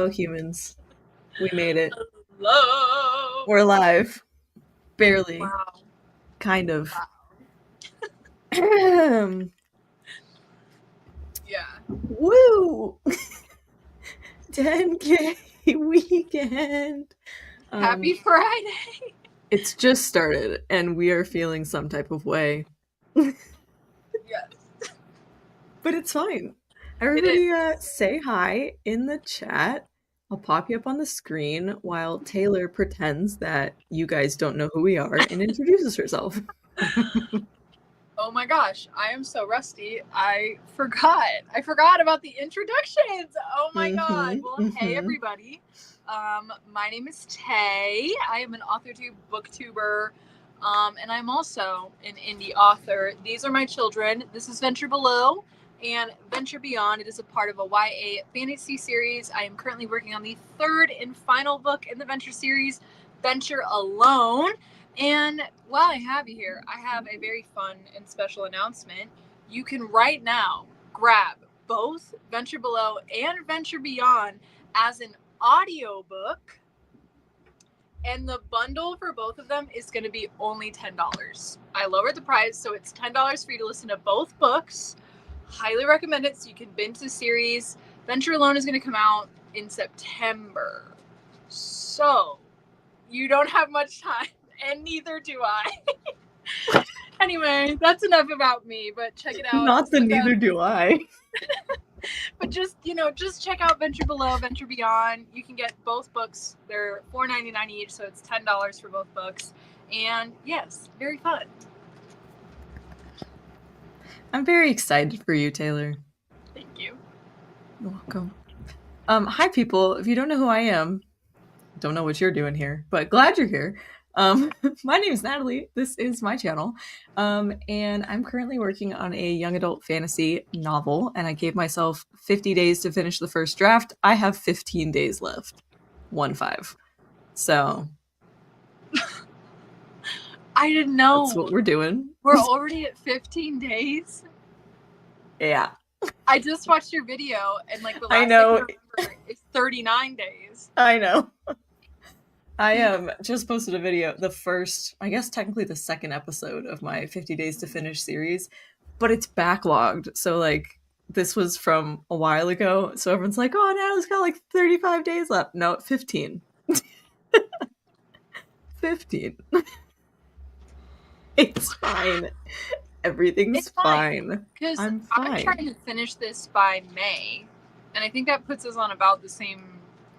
Hello, humans. We made it. Hello. We're alive. Barely. Wow. Kind of. Yeah. Woo! 10K weekend. Happy Friday. It's just started, and we are feeling some type of way. Yes. But it's fine. Everybody say hi in the chat. I'll pop you up on the screen while Taylor pretends that you guys don't know who we are and introduces herself. Oh my gosh, I am so rusty. I forgot about the introductions. Oh my god. Well, hey everybody. My name is Tay. I am an AuthorTube booktuber. And I'm also an indie author. These are my children. This is Venture Below and Venture Beyond. It is a part of a YA fantasy series. I am currently working on the third and final book in the Venture series, Venture Alone. And while I have you here, I have a very fun and special announcement. You can right now grab both Venture Below and Venture Beyond as an audiobook. And the bundle for both of them is going to be only $10. I lowered the price, so it's $10 for you to listen to both books. Highly recommend it so you can binge the series. Venture Alone is going to come out in September. So you don't have much time, and neither do I. Anyway, that's enough about me, but check it out. Not that neither do I. But just check out Venture Below, Venture Beyond. You can get both books. They're $4.99 each, so it's $10 for both books. And yes, very fun. I'm very excited for you, Taylor. Thank you. You're welcome. Hi, people. If you don't know who I am, don't know what you're doing here, but glad you're here. My name is Natalie. This is my channel. And I'm currently working on a young adult fantasy novel, and I gave myself 50 days to finish the first draft. I have 15 days left. 1-5. So I didn't know. That's what we're doing. We're already at 15 days. Yeah. I just watched your video, and like the last I know. thing I remember is 39 days. I know. I just posted a video, the first, I guess technically the second episode of my 50 Days to Finish series, but it's backlogged. So like this was from a while ago. So everyone's like, oh, Natalie's got like 35 days left. No, 15. 15. It's fine. Everything's fine. Because I'm trying to finish this by May, and I think that puts us on about the same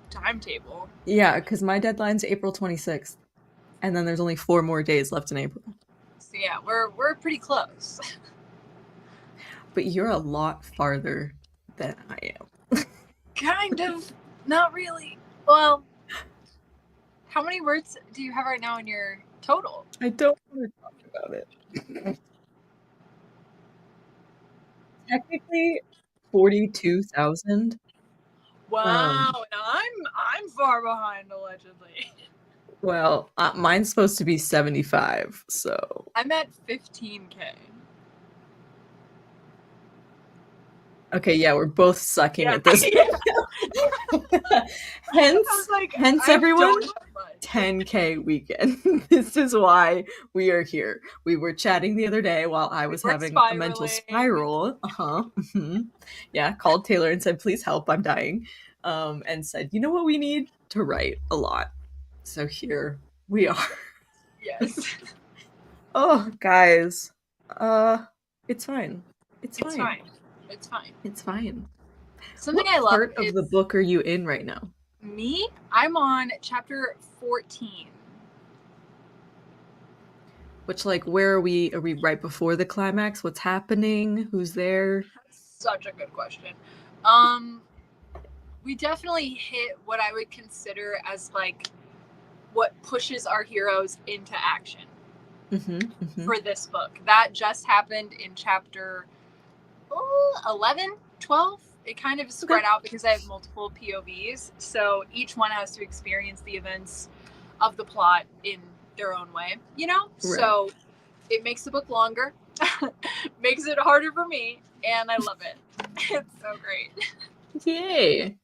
timetable. Yeah, because my deadline's April 26th, and then there's only 4 more days left in April. So yeah, we're pretty close. But you're a lot farther than I am. Kind of. Not really. Well, how many words do you have right now in your total? I don't want to talk about it. Technically, 42,000. Wow, and I'm far behind allegedly. Well, mine's supposed to be 75, so I'm at 15K. Okay, yeah, we're both sucking at this. Hence everyone, 10K weekend. This is why we are here. We were chatting the other day while I was having a mental spiral. Yeah, called Taylor and said, please help, I'm dying. And said, you know what we need? To write a lot. So here we are. Yes. Oh, guys. It's fine. It's fine. It's fine. It's fine. Something what I love. What part of the book are you in right now? Me? I'm on chapter 14. Which, like, where are we? Are we right before the climax? What's happening? Who's there? Such a good question. We definitely hit what I would consider as, like, what pushes our heroes into action for this book. That just happened in chapter 11, 12. It kind of is spread out because I have multiple POVs, so each one has to experience the events of the plot in their own way, you know? Right. So it makes the book longer, makes it harder for me, and I love it. It's so great. Yay.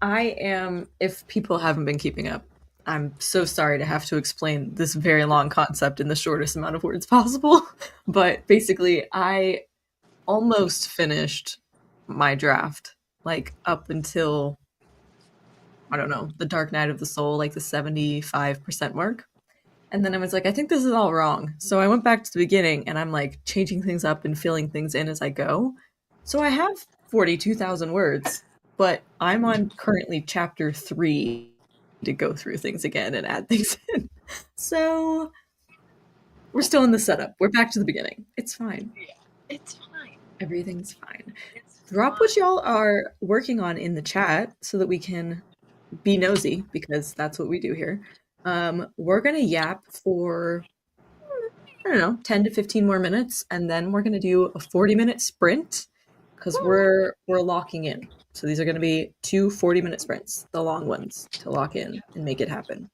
I am, if people haven't been keeping up, I'm so sorry to have to explain this very long concept in the shortest amount of words possible. But basically, I almost finished my draft, like up until, I don't know, the Dark Night of the Soul, like the 75% mark. And then I was like, I think this is all wrong. So I went back to the beginning and I'm like changing things up and filling things in as I go. So I have 42,000 words, but I'm on currently chapter 3 to go through things again and add things in. So we're still in the setup. We're back to the beginning. It's fine. Yeah, it's fine. Everything's fine. It's Drop fine. what y'all are working on in the chat so that we can be nosy, because that's what we do here. We're going to yap for, I don't know, 10 to 15 more minutes, and then we're going to do a 40-minute sprint because we're locking in. So these are going to be 2 40-minute sprints, the long ones, to lock in and make it happen.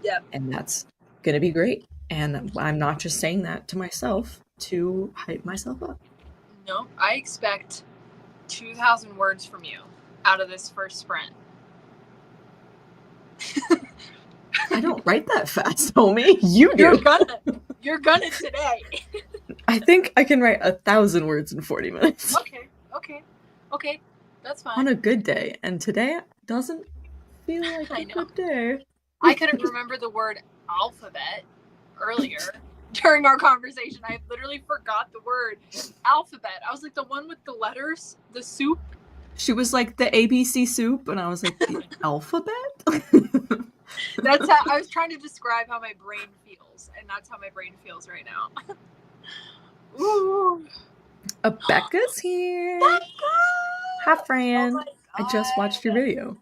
Yep. And that's going to be great. And I'm not just saying that to myself to hype myself up. No, I expect 2,000 words from you out of this first sprint. I don't write that fast, homie. You do. You're gonna today. I think I can write 1,000 words in 40 minutes. Okay. That's fine. On a good day. And today doesn't feel like a good day. I couldn't remember the word alphabet earlier during our conversation. I literally forgot the word alphabet. I was like, the one with the letters, the soup. She was like, the ABC soup, and I was like, the alphabet? That's how I was trying to describe how my brain feels, and that's how my brain feels right now. Ooh. Becca's here. Becca! Hi, friend. Oh, I just watched your video.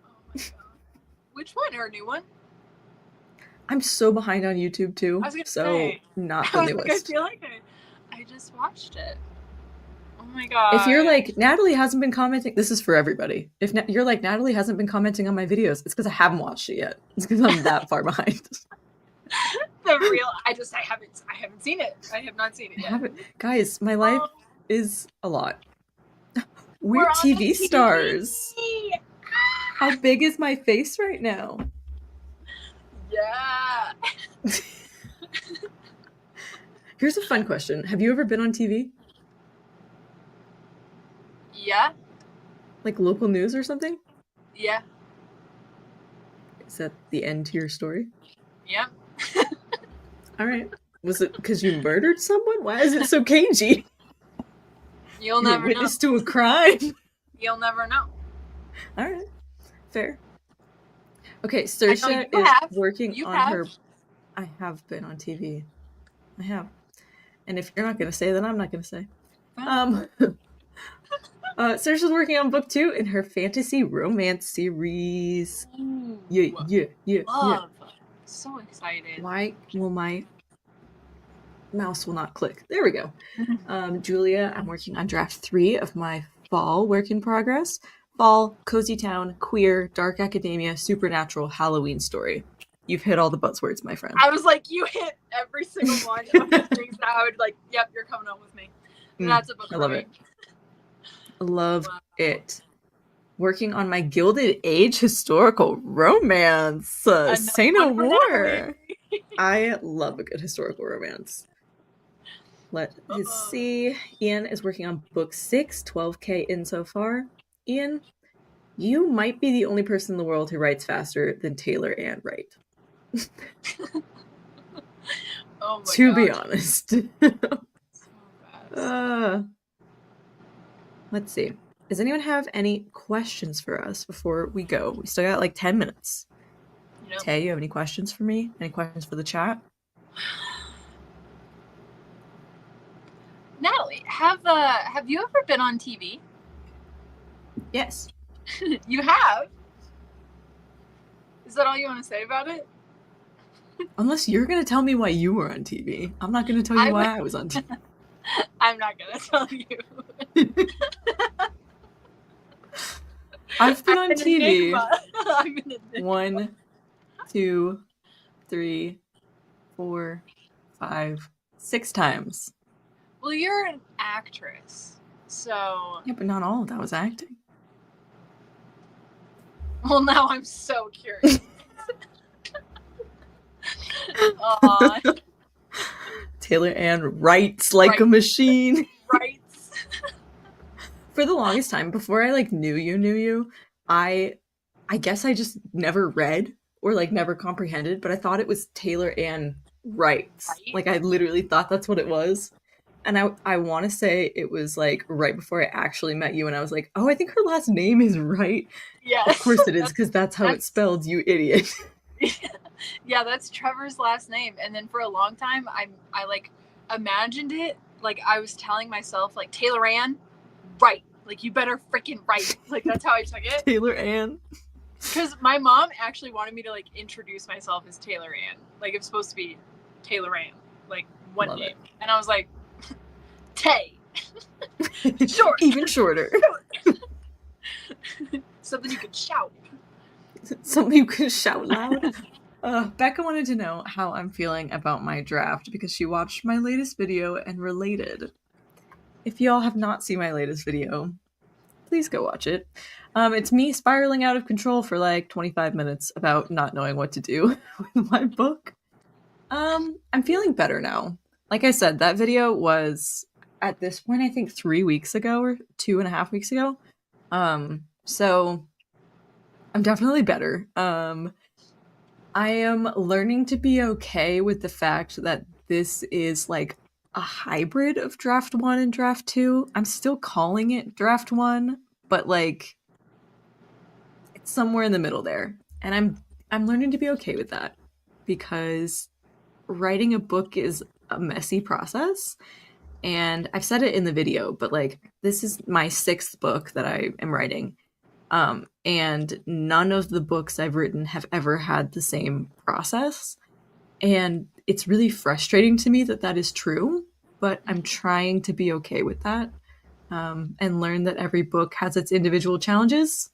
Oh my God. Which one? Her new one? I'm so behind on YouTube too. I was gonna so say, not the newest. I feel like I just watched it. Oh my God. If you're like, Natalie hasn't been commenting, this is for everybody. If you're like, Natalie hasn't been commenting on my videos, it's because I haven't watched it yet. It's because I'm that far behind. I haven't seen it. I have not seen it yet. Guys, my life is a lot. We're TV stars. How big is my face right now? Yeah. Here's a fun question. Have you ever been on TV? Yeah. Like local news or something? Yeah. Is that the end to your story? Yeah. All right. Was it because you murdered someone? Why is it so cagey? You'll never know. Witness to a crime? You'll never know. All right. Fair. Okay, Saoirse is working on her... I have been on TV. I have. And if you're not going to say, then I'm not going to say. Saoirse's working on book 2 in her fantasy romance series. Ooh, Yeah. So excited. Why will my mouse will not click? There we go. Julia, I'm working on draft 3 of my fall work in progress. Fall, cozy town, queer, dark academia, supernatural, Halloween story. You've hit all the buzzwords, my friend. I was like, you hit every single one of the things that I would like, yep, you're coming up with me. And that's a book. I love it. Love it. Working on my Gilded Age historical romance. Say no more. I love a good historical romance. Let's see. Ian is working on book 6, 12K in so far. Ian, you might be the only person in the world who writes faster than Taylor and Wright. To be honest. Let's see. Does anyone have any questions for us before we go? We still got like 10 minutes. Yep. Tay, you have any questions for me? Any questions for the chat? Natalie, have you ever been on TV? Yes. You have? Is that all you want to say about it? Unless you're going to tell me why you were on TV. I'm not going to tell you why I was on TV. I'm not going to tell you. I've been on TV 1, 2, 3, 4, 5, 6 times. Well, you're an actress, so... Yeah, but not all of that was acting. Well, now I'm so curious. Aw. Taylor Ann writes like a machine. Writes. For the longest time, before I like knew you, I guess I just never read or like never comprehended, but I thought it was Taylor Ann writes. Right? Like I literally thought that's what it was. And I want to say it was like right before I actually met you, and I was like, oh, I think her last name is Wright. Of Yes. course it is, because that's how it's spelled, you idiot. Yeah, that's Trevor's last name. And then for a long time, I like imagined it like I was telling myself like Taylor Ann, right? Like you better freaking write. Like that's how I took it. Taylor Ann. Because my mom actually wanted me to like introduce myself as Taylor Ann. Like it's supposed to be Taylor Ann, like one Love name. it. And I was like, Tay. Short. Even shorter. Something you can shout. Something you can shout loud. Becca wanted to know how I'm feeling about my draft because she watched my latest video and related. If y'all have not seen my latest video, please go watch it. It's me spiraling out of control for like 25 minutes about not knowing what to do with my book. I'm feeling better now. Like I said, that video was at this point, I think 3 weeks ago or 2.5 weeks ago. So I'm definitely better. I am learning to be okay with the fact that this is like a hybrid of draft 1 and draft 2. I'm still calling it draft 1, but like it's somewhere in the middle there. And I'm learning to be okay with that because writing a book is a messy process. And I've said it in the video, but like this is my 6th book that I am writing. And none of the books I've written have ever had the same process. And it's really frustrating to me that that is true, but I'm trying to be okay with that, and learn that every book has its individual challenges.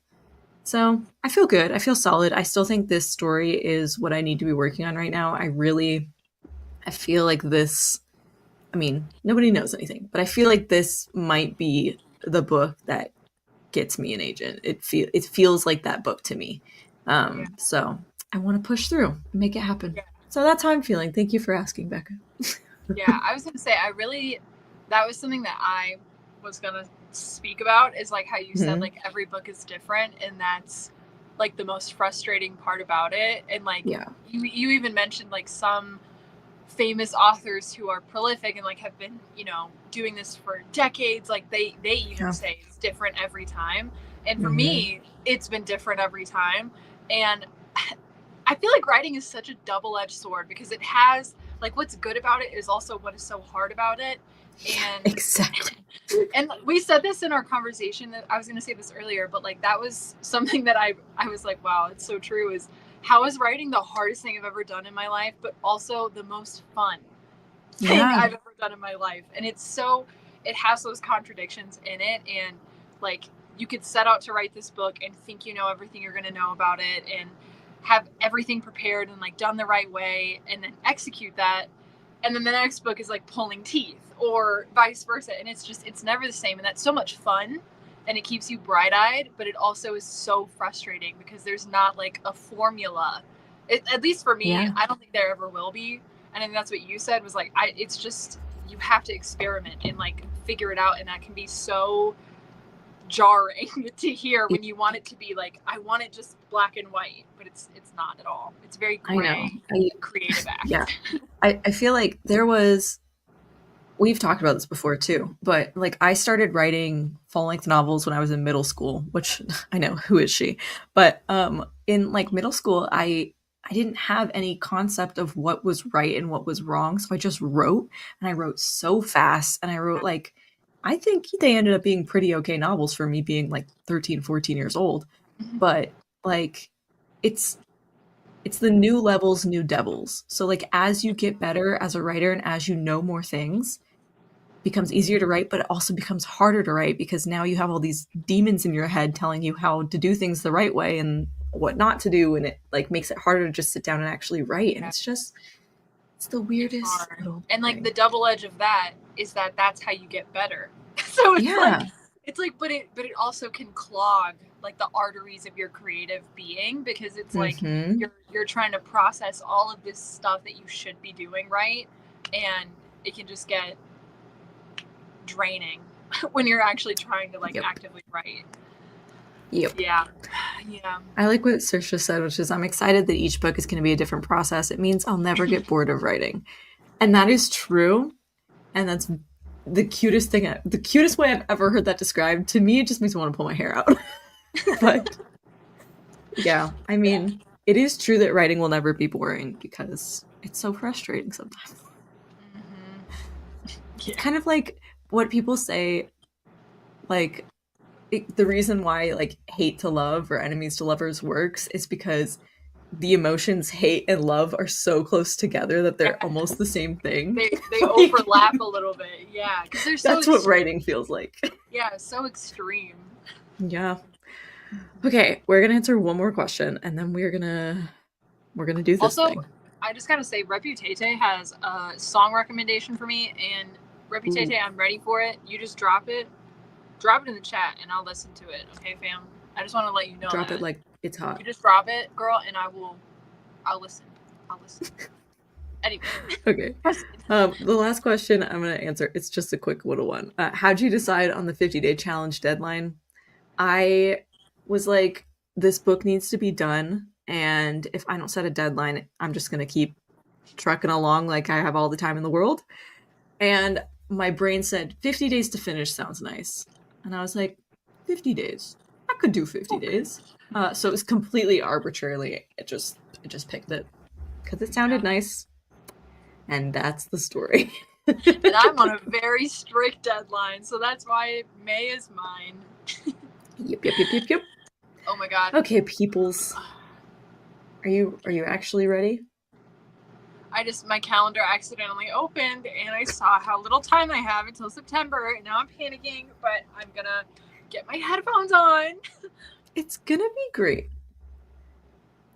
So I feel good. I feel solid. I still think this story is what I need to be working on right now. I feel like this, I mean, nobody knows anything, but I feel like this might be the book that gets me an agent. It feels like that book to me. So I want to push through and make it happen. Yeah. So that's how I'm feeling. Thank you for asking, Becca. Yeah, I was gonna say that was something that I was gonna speak about is like how you said like every book is different, and that's like the most frustrating part about it. And like you even mentioned like some famous authors who are prolific and like have been doing this for decades, like they even say it's different every time. And for me, it's been different every time. And I feel like writing is such a double-edged sword because it has like what's good about it is also what is so hard about it. And exactly. And we said this in our conversation, that I was going to say this earlier, but like that was something that I was like, wow, it's so true, is how is writing the hardest thing I've ever done in my life, but also the most fun thing I've ever done in my life. And it has those contradictions in it. And like you could set out to write this book and think you know everything you're going to know about it and have everything prepared and like done the right way, and then execute that. And then the next book is like pulling teeth or vice versa. And it's never the same. And that's so much fun. And it keeps you bright-eyed, but it also is so frustrating because there's not like a formula. At least for me, I don't think there ever will be. And I think that's what you said was like, it's just, you have to experiment and like figure it out. And that can be so jarring to hear when you want it to be like, I want it just black and white, but it's not at all. It's very gray, creative act. Yeah. I feel like we've talked about this before too, but like I started writing full-length novels when I was in middle school, which I know, who is she? But in like middle school, I didn't have any concept of what was right and what was wrong. So I just wrote, and I wrote so fast, and I wrote like, I think they ended up being pretty okay novels for me being like 13, 14 years old. But like it's the new levels, new devils. So like as you get better as a writer and as you know more things, it becomes easier to write, but it also becomes harder to write because now you have all these demons in your head telling you how to do things the right way and what not to do, and it like makes it harder to just sit down and actually write. And it's the weirdest little and like thing. the double edge of that is that that's how you get better. So it's like it's like, but it also can clog like the arteries of your creative being, because it's like Mm-hmm. you're trying to process all of this stuff that you should be doing, right? And it can just get draining when you're actually trying to like Yep. actively write. Yep. Yeah. Yeah. I like what Saoirse said, which is I'm excited that each book is going to be a different process. It means I'll never get bored of writing. And that is true. And that's the cutest thing, the cutest way I've ever heard that described. To me, it just makes me want to pull my hair out. But yeah, I mean, it is true that writing will never be boring because it's so frustrating sometimes. Mm-hmm. It's Yeah. kind of like what people say, like, the reason why, like, hate to love or enemies to lovers works is because the emotions hate and love are so close together that they're Yeah. almost the same thing. They Like, overlap a little bit. Yeah, because they're so that's what writing feels like. yeah, so extreme. Yeah. Okay, we're gonna answer one more question, and then we're gonna do this Also, thing. I just gotta say, Reputate has a song recommendation for me, and Reputate, Ooh, I'm ready for it. You just drop it in the chat, and I'll listen to it. Okay, fam. I just want to let you know drop it that like it's hot. you just drop it, girl, and I'll listen. I'll listen. Anyway, Okay. The last question I'm gonna answer. It's just a quick little one. How'd you decide on the 50-day challenge deadline? I was like, this book needs to be done, and if I don't set a deadline, I'm just gonna keep trucking along like I have all the time in the world. And my brain said 50 days to finish sounds nice, and I was like, 50 days. I could do 50 days. So it was completely arbitrarily. It just picked it because it yeah. sounded nice, and that's the story. And I'm on a very strict deadline, so that's why May is mine. Yep, yep, yep, yep, yep. Oh my god. Okay, peoples, are you actually ready? My calendar accidentally opened and I saw how little time I have until September, and now I'm panicking, but I'm gonna get my headphones on. It's gonna be great.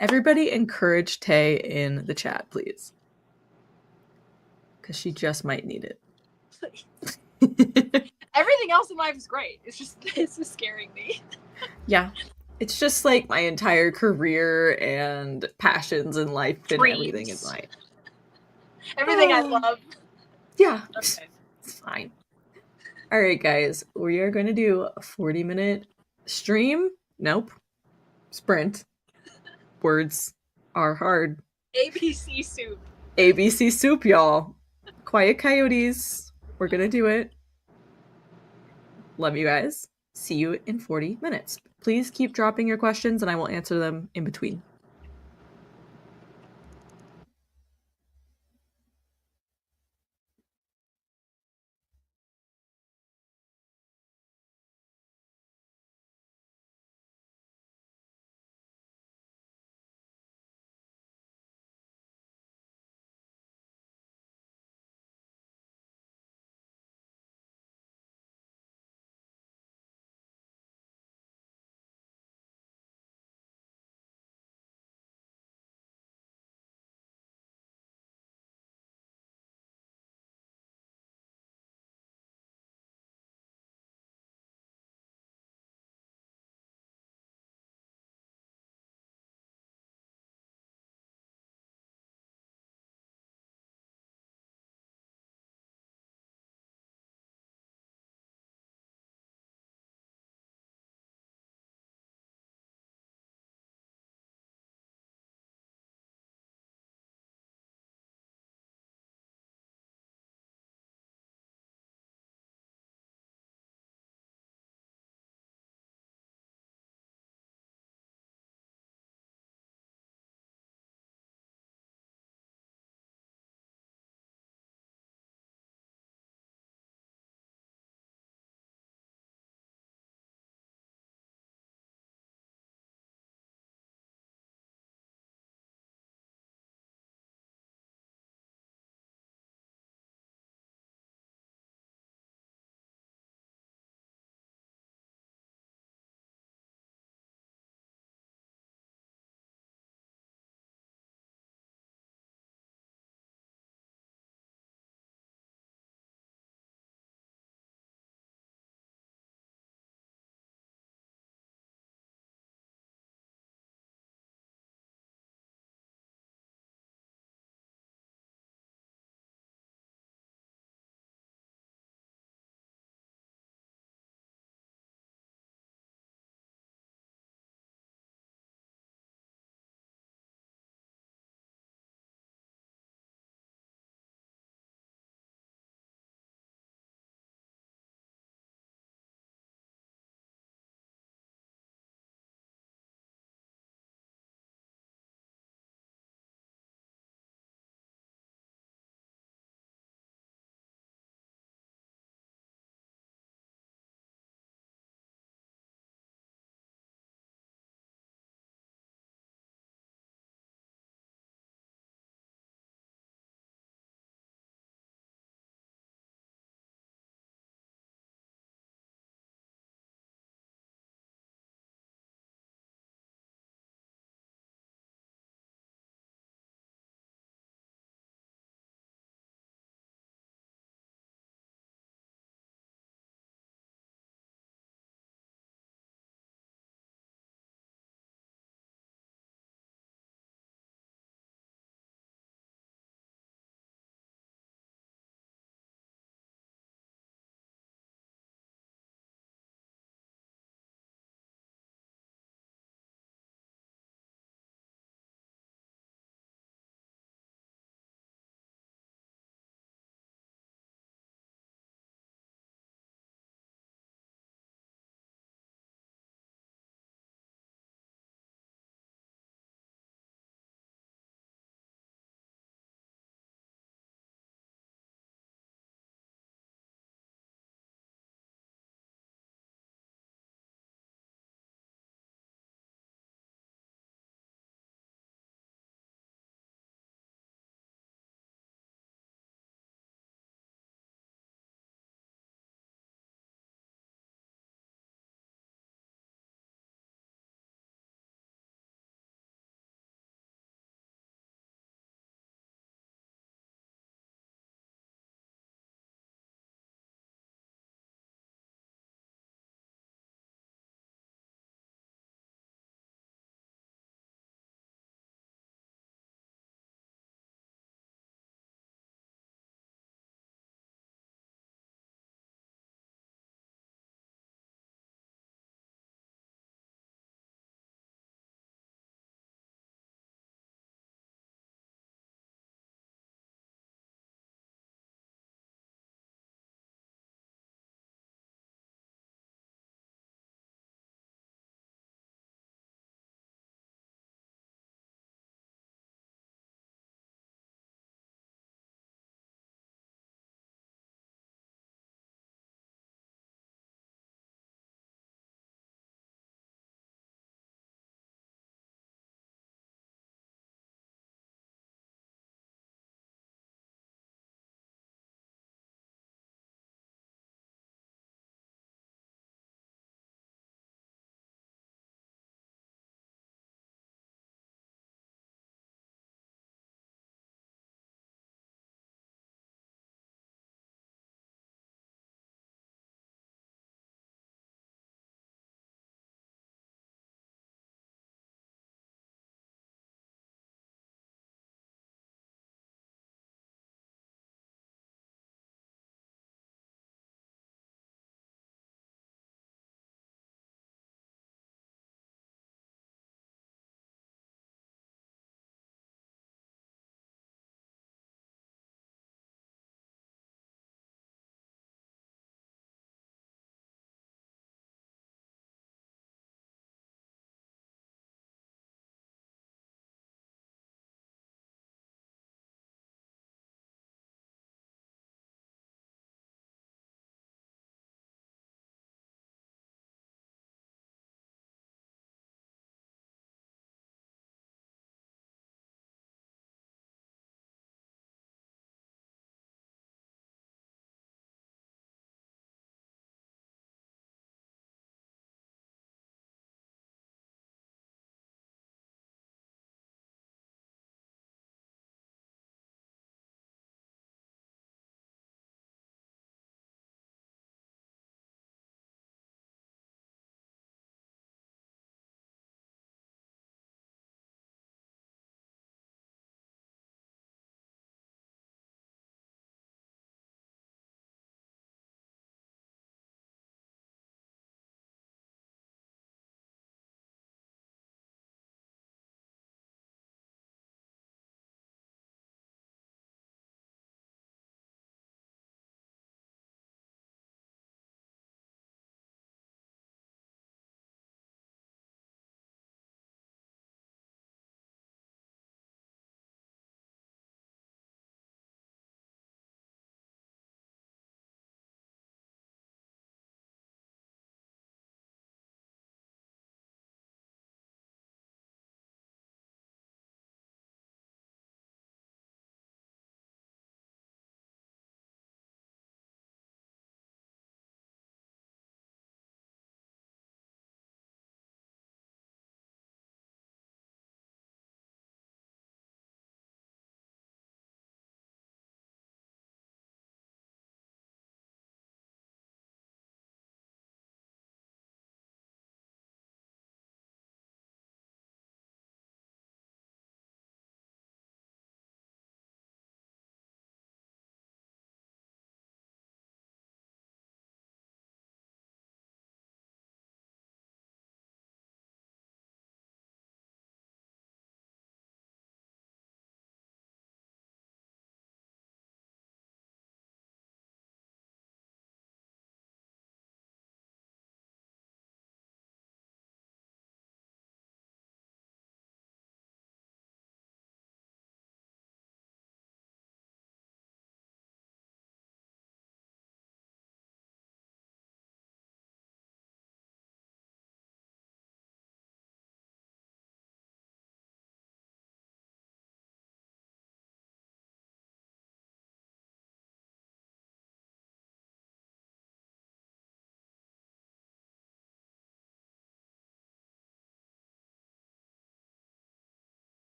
Everybody encourage Tay in the chat, please, because she just might need it. Everything else in life is great. It's just this is scaring me. Yeah, it's just like my entire career and passions in life and everything in Dreams. life. Everything I love. Yeah, Okay. it's fine. All right, guys, we are going to do a 40-minute stream. Nope, sprint. Words are hard. ABC soup. ABC soup, y'all. Quiet coyotes. We're going to do it. Love you guys. See you in 40 minutes. Please keep dropping your questions and I will answer them in between.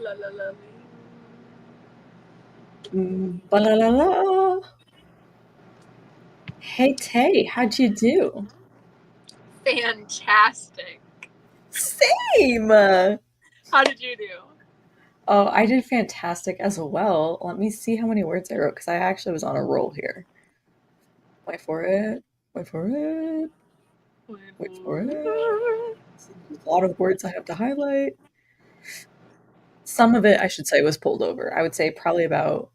La, la, la, Ba-la-la-la. Hey, Tay, how'd you do? fantastic. Same! How did you do? Oh, I did fantastic as well. Let me see how many words I wrote, because I actually was on a roll here. Wait for it. Wait for it. Wait for it. There's a lot of words I have to highlight. Some of it, I should say, was pulled over. I would say probably about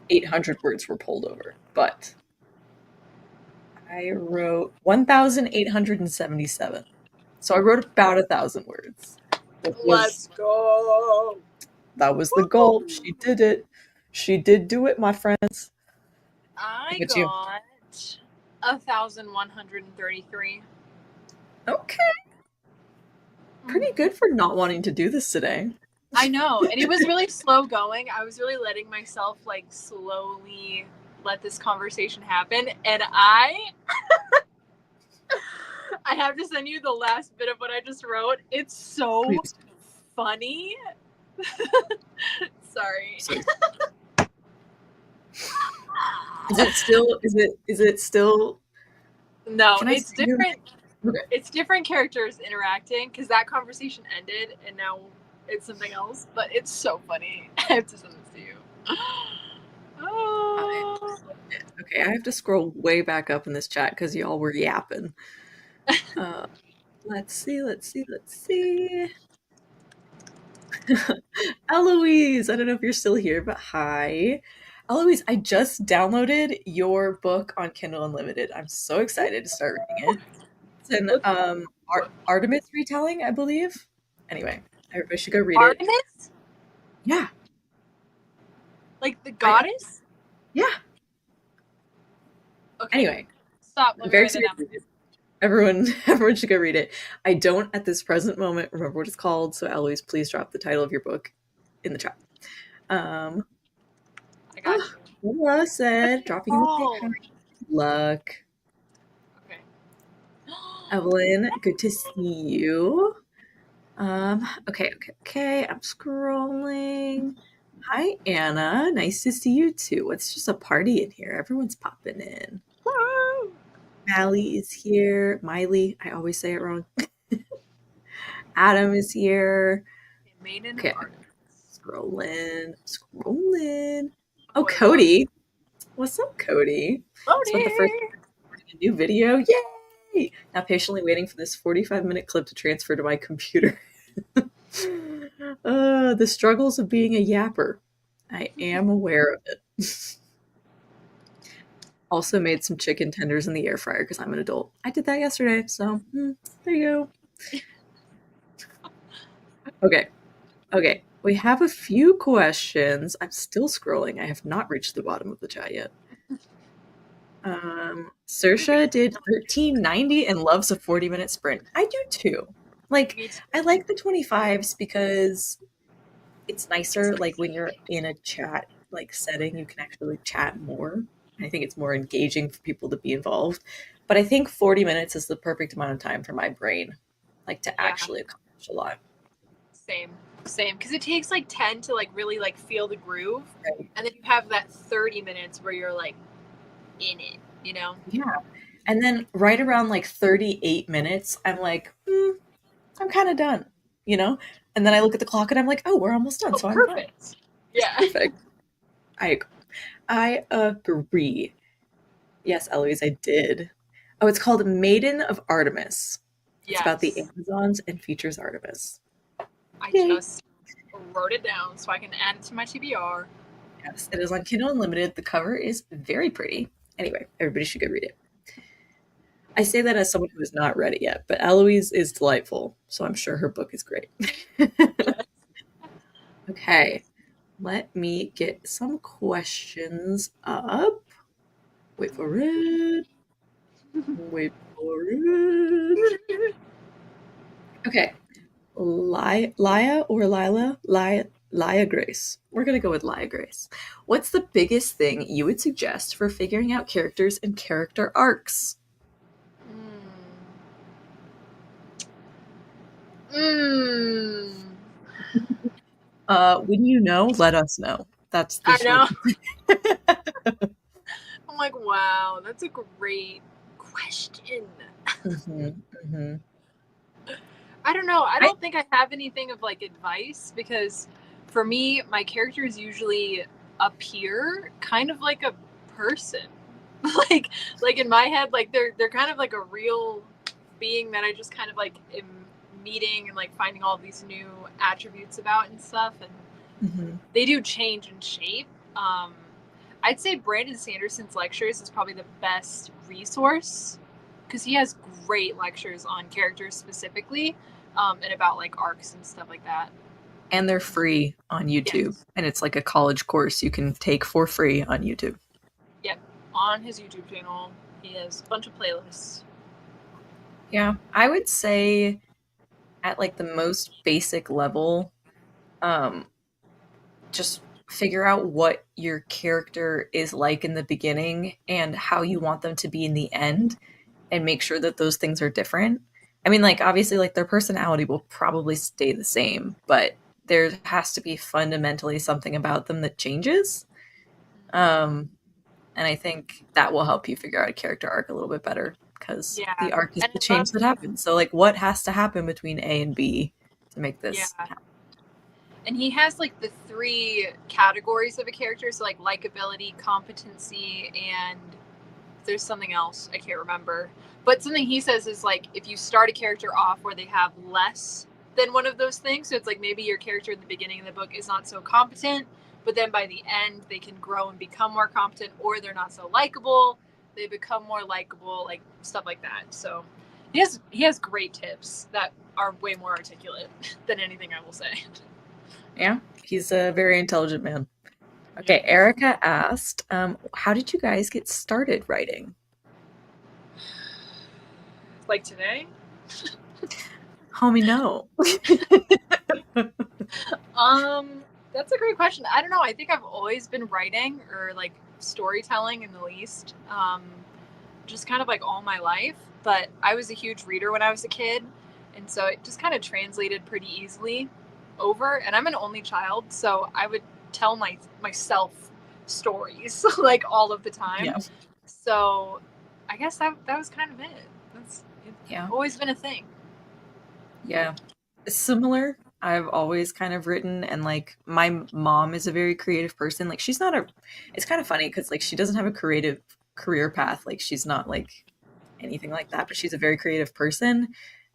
800 words were pulled over, but I wrote 1,877. So I wrote about 1,000 words. Let's go. That was the goal. She did it. She did do it, my friends. How I about you? got 1,133. Okay. Pretty good for not wanting to do this today. I know, and it was really slow going. I was really letting myself like slowly let this conversation happen, and I have to send you the last bit of what I just wrote. It's so Please. funny. Sorry. Is it still No, can I it's see you? different. Okay. It's different characters interacting because that conversation ended and now it's something else. But it's so funny. I have to send this to you. Oh. Okay, I have to scroll way back up in this chat because y'all were yapping. Let's see, let's see, let's see. Eloise, I don't know if you're still here, but hi. Eloise, I just downloaded your book on Kindle Unlimited. I'm so excited to start reading it. It's an Look, Artemis retelling, I believe. Anyway, everybody should go read it. Artemis, Yeah, like the I goddess. yeah. Okay, Anyway, stop. I'm Let me very write that serious. down. Everyone should go read it. I don't at this present moment remember what it's called, so Eloise, please drop the title of your book in the chat. Um, I got oh, you. Laura said, dropping in the chat. Oh, Luck. okay. Evelyn, good to see you. Okay. I'm scrolling. Hi, Anna. Nice to see you too. It's just a party in here. Everyone's popping in. Woo! Mally is here. Miley, I always say it wrong. Adam is here. Maiden of Okay, Artemis. scrolling. Oh, Oh my god. Cody. What's up, Cody? Spent the first Loading. recording a new video. Yay! Now patiently waiting for this 45-minute clip to transfer to my computer. The struggles of being a yapper. I am aware of it. Also made some chicken tenders in the air fryer because I'm an adult. I did that yesterday, so there you go. Okay. We have a few questions. I'm still scrolling. I have not reached the bottom of the chat yet. Saoirse did 1390 and loves a 40-minute sprint. I do too. Like, Me too. I like the 25s because it's nicer. Like when you're in a chat like setting, you can actually chat more. I think it's more engaging for people to be involved. But I think 40 minutes is the perfect amount of time for my brain, like to Yeah. actually accomplish a lot. Same. Because it takes like 10 to like really like feel the groove, Right. and then you have that 30 minutes where you're like in it. You know. Yeah. And then right around like 38 minutes, I'm like, I'm kind of done, you know? And then I look at the clock and I'm like, oh, we're almost done. Oh, So I'm fine. perfect. Yeah. Perfect. I agree. Yes, Eloise, I did. Oh, it's called Maiden of Artemis. It's about the Yes. Amazons and features Artemis. I Yay. just wrote it down so I can add it to my TBR. Yes, it is on Kindle Unlimited. The cover is very pretty. Anyway, everybody should go read it. I say that as someone who is not ready yet, but Eloise is delightful, so I'm sure her book is great. Yes. Okay, let me get some questions up. Wait for it. Wait for it. Okay. Lia or Lila? Lia Grace. We're going to go with Lia Grace. What's the biggest thing you would suggest for figuring out characters and character arcs? Mm. When you know, let us know. That's the I short. know. I'm like, wow, that's a great question. Mm-hmm. I don't know. I I don't think I have anything of like advice because for me, my characters usually appear kind of like a person. like like in my head, like they're kind of like a real being that I just kind of like am meeting and like finding all these new attributes about and stuff, and mm-hmm. they do change and shape. Um, I'd say Brandon Sanderson's lectures is probably the best resource because he has great lectures on characters specifically, and about like arcs and stuff like that. And they're free on YouTube, Yes. and it's like a college course you can take for free on YouTube. Yep. On his YouTube channel, he has a bunch of playlists. Yeah, I would say at like the most basic level, um, just figure out what your character is like in the beginning and how you want them to be in the end, and make sure that those things are different. I mean, like, obviously, like, their personality will probably stay the same, but there has to be fundamentally something about them that changes. Um, and I think that will help you figure out a character arc a little bit better because Yeah, the arc is and the I love. change that happens. So, like, what has to happen between A and B to make Yeah, this happen? and he has like the three categories of a character, so like likability, competency, and there's something else I can't remember. But something he says is like if you start a character off where they have less than one of those things, so it's like maybe your character in the beginning of the book is not so competent, but then by the end they can grow and become more competent, or they're not so likable, they become more likable, like stuff like that. So he has great tips that are way more articulate than anything I will say. Yeah, he's a very intelligent man. Yep. Okay, Erica asked, how did you guys get started writing? Like today. Homie, no. Um, that's a great question. I don't know. I think I've always been writing or like storytelling in the least. Just kind of like all my life. But I was a huge reader when I was a kid, and so it just kind of translated pretty easily over. And I'm an only child, so I would tell myself stories like all of the time. Yeah. So I guess that was kind of it. It's Yeah. always been a thing. Yeah. Similar. I've always kind of written, and like my mom is a very creative person. Like she's not a it's kind of funny because like she doesn't have a creative career path. Like she's not like anything like that, but she's a very creative person.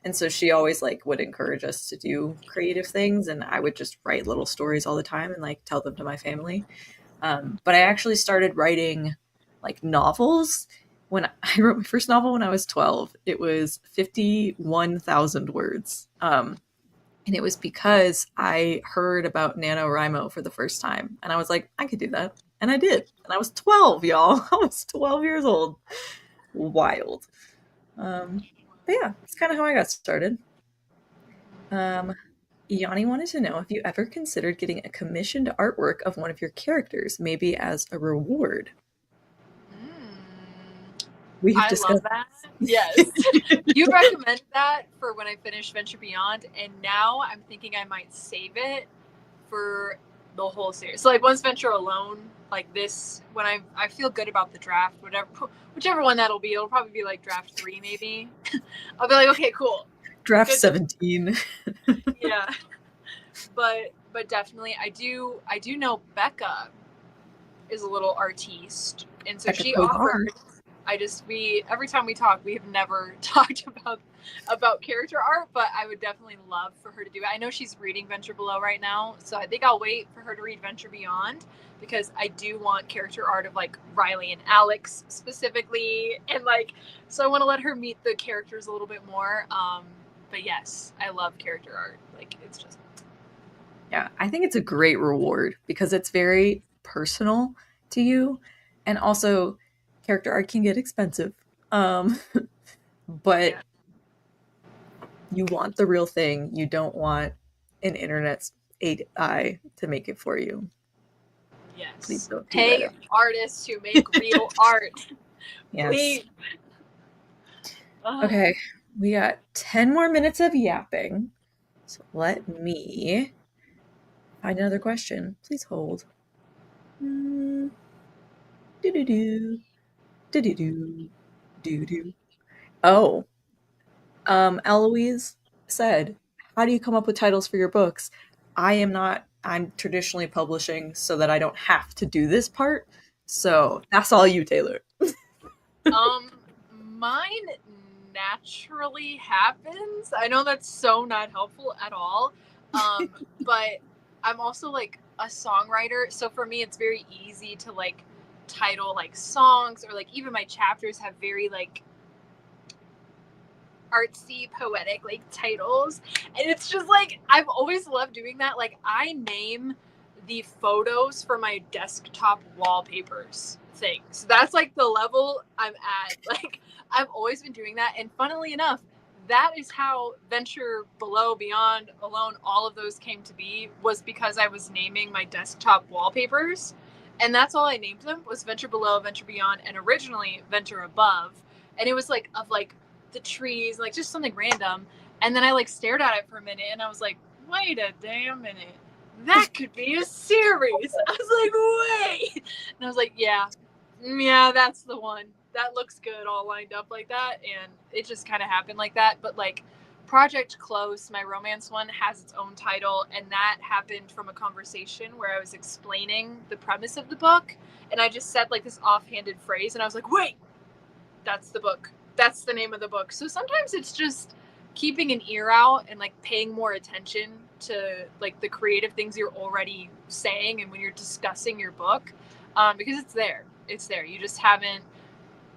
And so she always like would encourage us to do creative things, and I would just write little stories all the time and like tell them to my family. But I actually started writing like novels when I wrote my first novel when I was 12. It was 51,000 words. And it was because I heard about NaNoWriMo for the first time. And I was like, I could do that. And I did. And I was 12, y'all. I was 12 years old. Wild. But yeah, it's kind of how I got started. Um, Yanni wanted to know if you ever considered getting a commissioned artwork of one of your characters, maybe as a reward. Mm. We have I love discussed. that. Yes. You recommend that for when I finish Venture Beyond, and now I'm thinking I might save it for the whole series. So like once Venture alone, like this, when I feel good about the draft, whichever one that'll be, it'll probably be like draft 3 maybe. I'll be like, okay, cool, Draft good job. 17. Yeah, but definitely I do know Becca is a little artiste, and so Becca she Tovar. offered. I just we every time we talk, we have never talked about character art, but I would definitely love for her to do it. I know she's reading Venture Below right now, so I think I'll wait for her to read Venture Beyond because I do want character art of like Riley and Alex specifically, and like so I want to let her meet the characters a little bit more. But yes, I love character art. Like it's just Yeah, I think it's a great reward because it's very personal to you. And also, character art can get expensive. Um, but yeah, you want the real thing. You don't want an internet's AI to make it for you. Please yes. don't do Pay that. artists to make real art, Yes. please. Ugh. Okay, we got 10 more minutes of yapping. So let me Find another question. Please hold. Do do do do do do do do. Oh, Eloise said, "How do you come up with titles for your books?" I am not. I'm traditionally publishing so that I don't have to do this part. So that's all you, Taylor. Um, Mine naturally happens. I know that's so not helpful at all. Um, but I'm also like a songwriter, so for me it's very easy to like title like songs, or like even my chapters have very like artsy poetic like titles, and it's just like I've always loved doing that. Like I name the photos for my desktop wallpapers things. That's like the level I'm at. Like I've always been doing that, and funnily enough, that is how Venture Below, Beyond, Alone, all of those came to be, was because I was naming my desktop wallpapers, and that's all I named them, was Venture Below, Venture Beyond, and originally Venture Above. And it was like of like the trees, like just something random. And then I like stared at it for a minute and I was like, wait a damn minute. That could be a series. I was like, wait. And I was like, yeah, that's the one. That looks good all lined up like that. And it just kind of happened like that. But like Project Close, my romance one, has its own title. And that happened from a conversation where I was explaining the premise of the book. And I just said like this offhanded phrase. And I was like, wait, that's the book. That's the name of the book. So sometimes it's just keeping an ear out and like paying more attention to like the creative things you're already saying and when you're discussing your book, because it's there. It's there. You just haven't.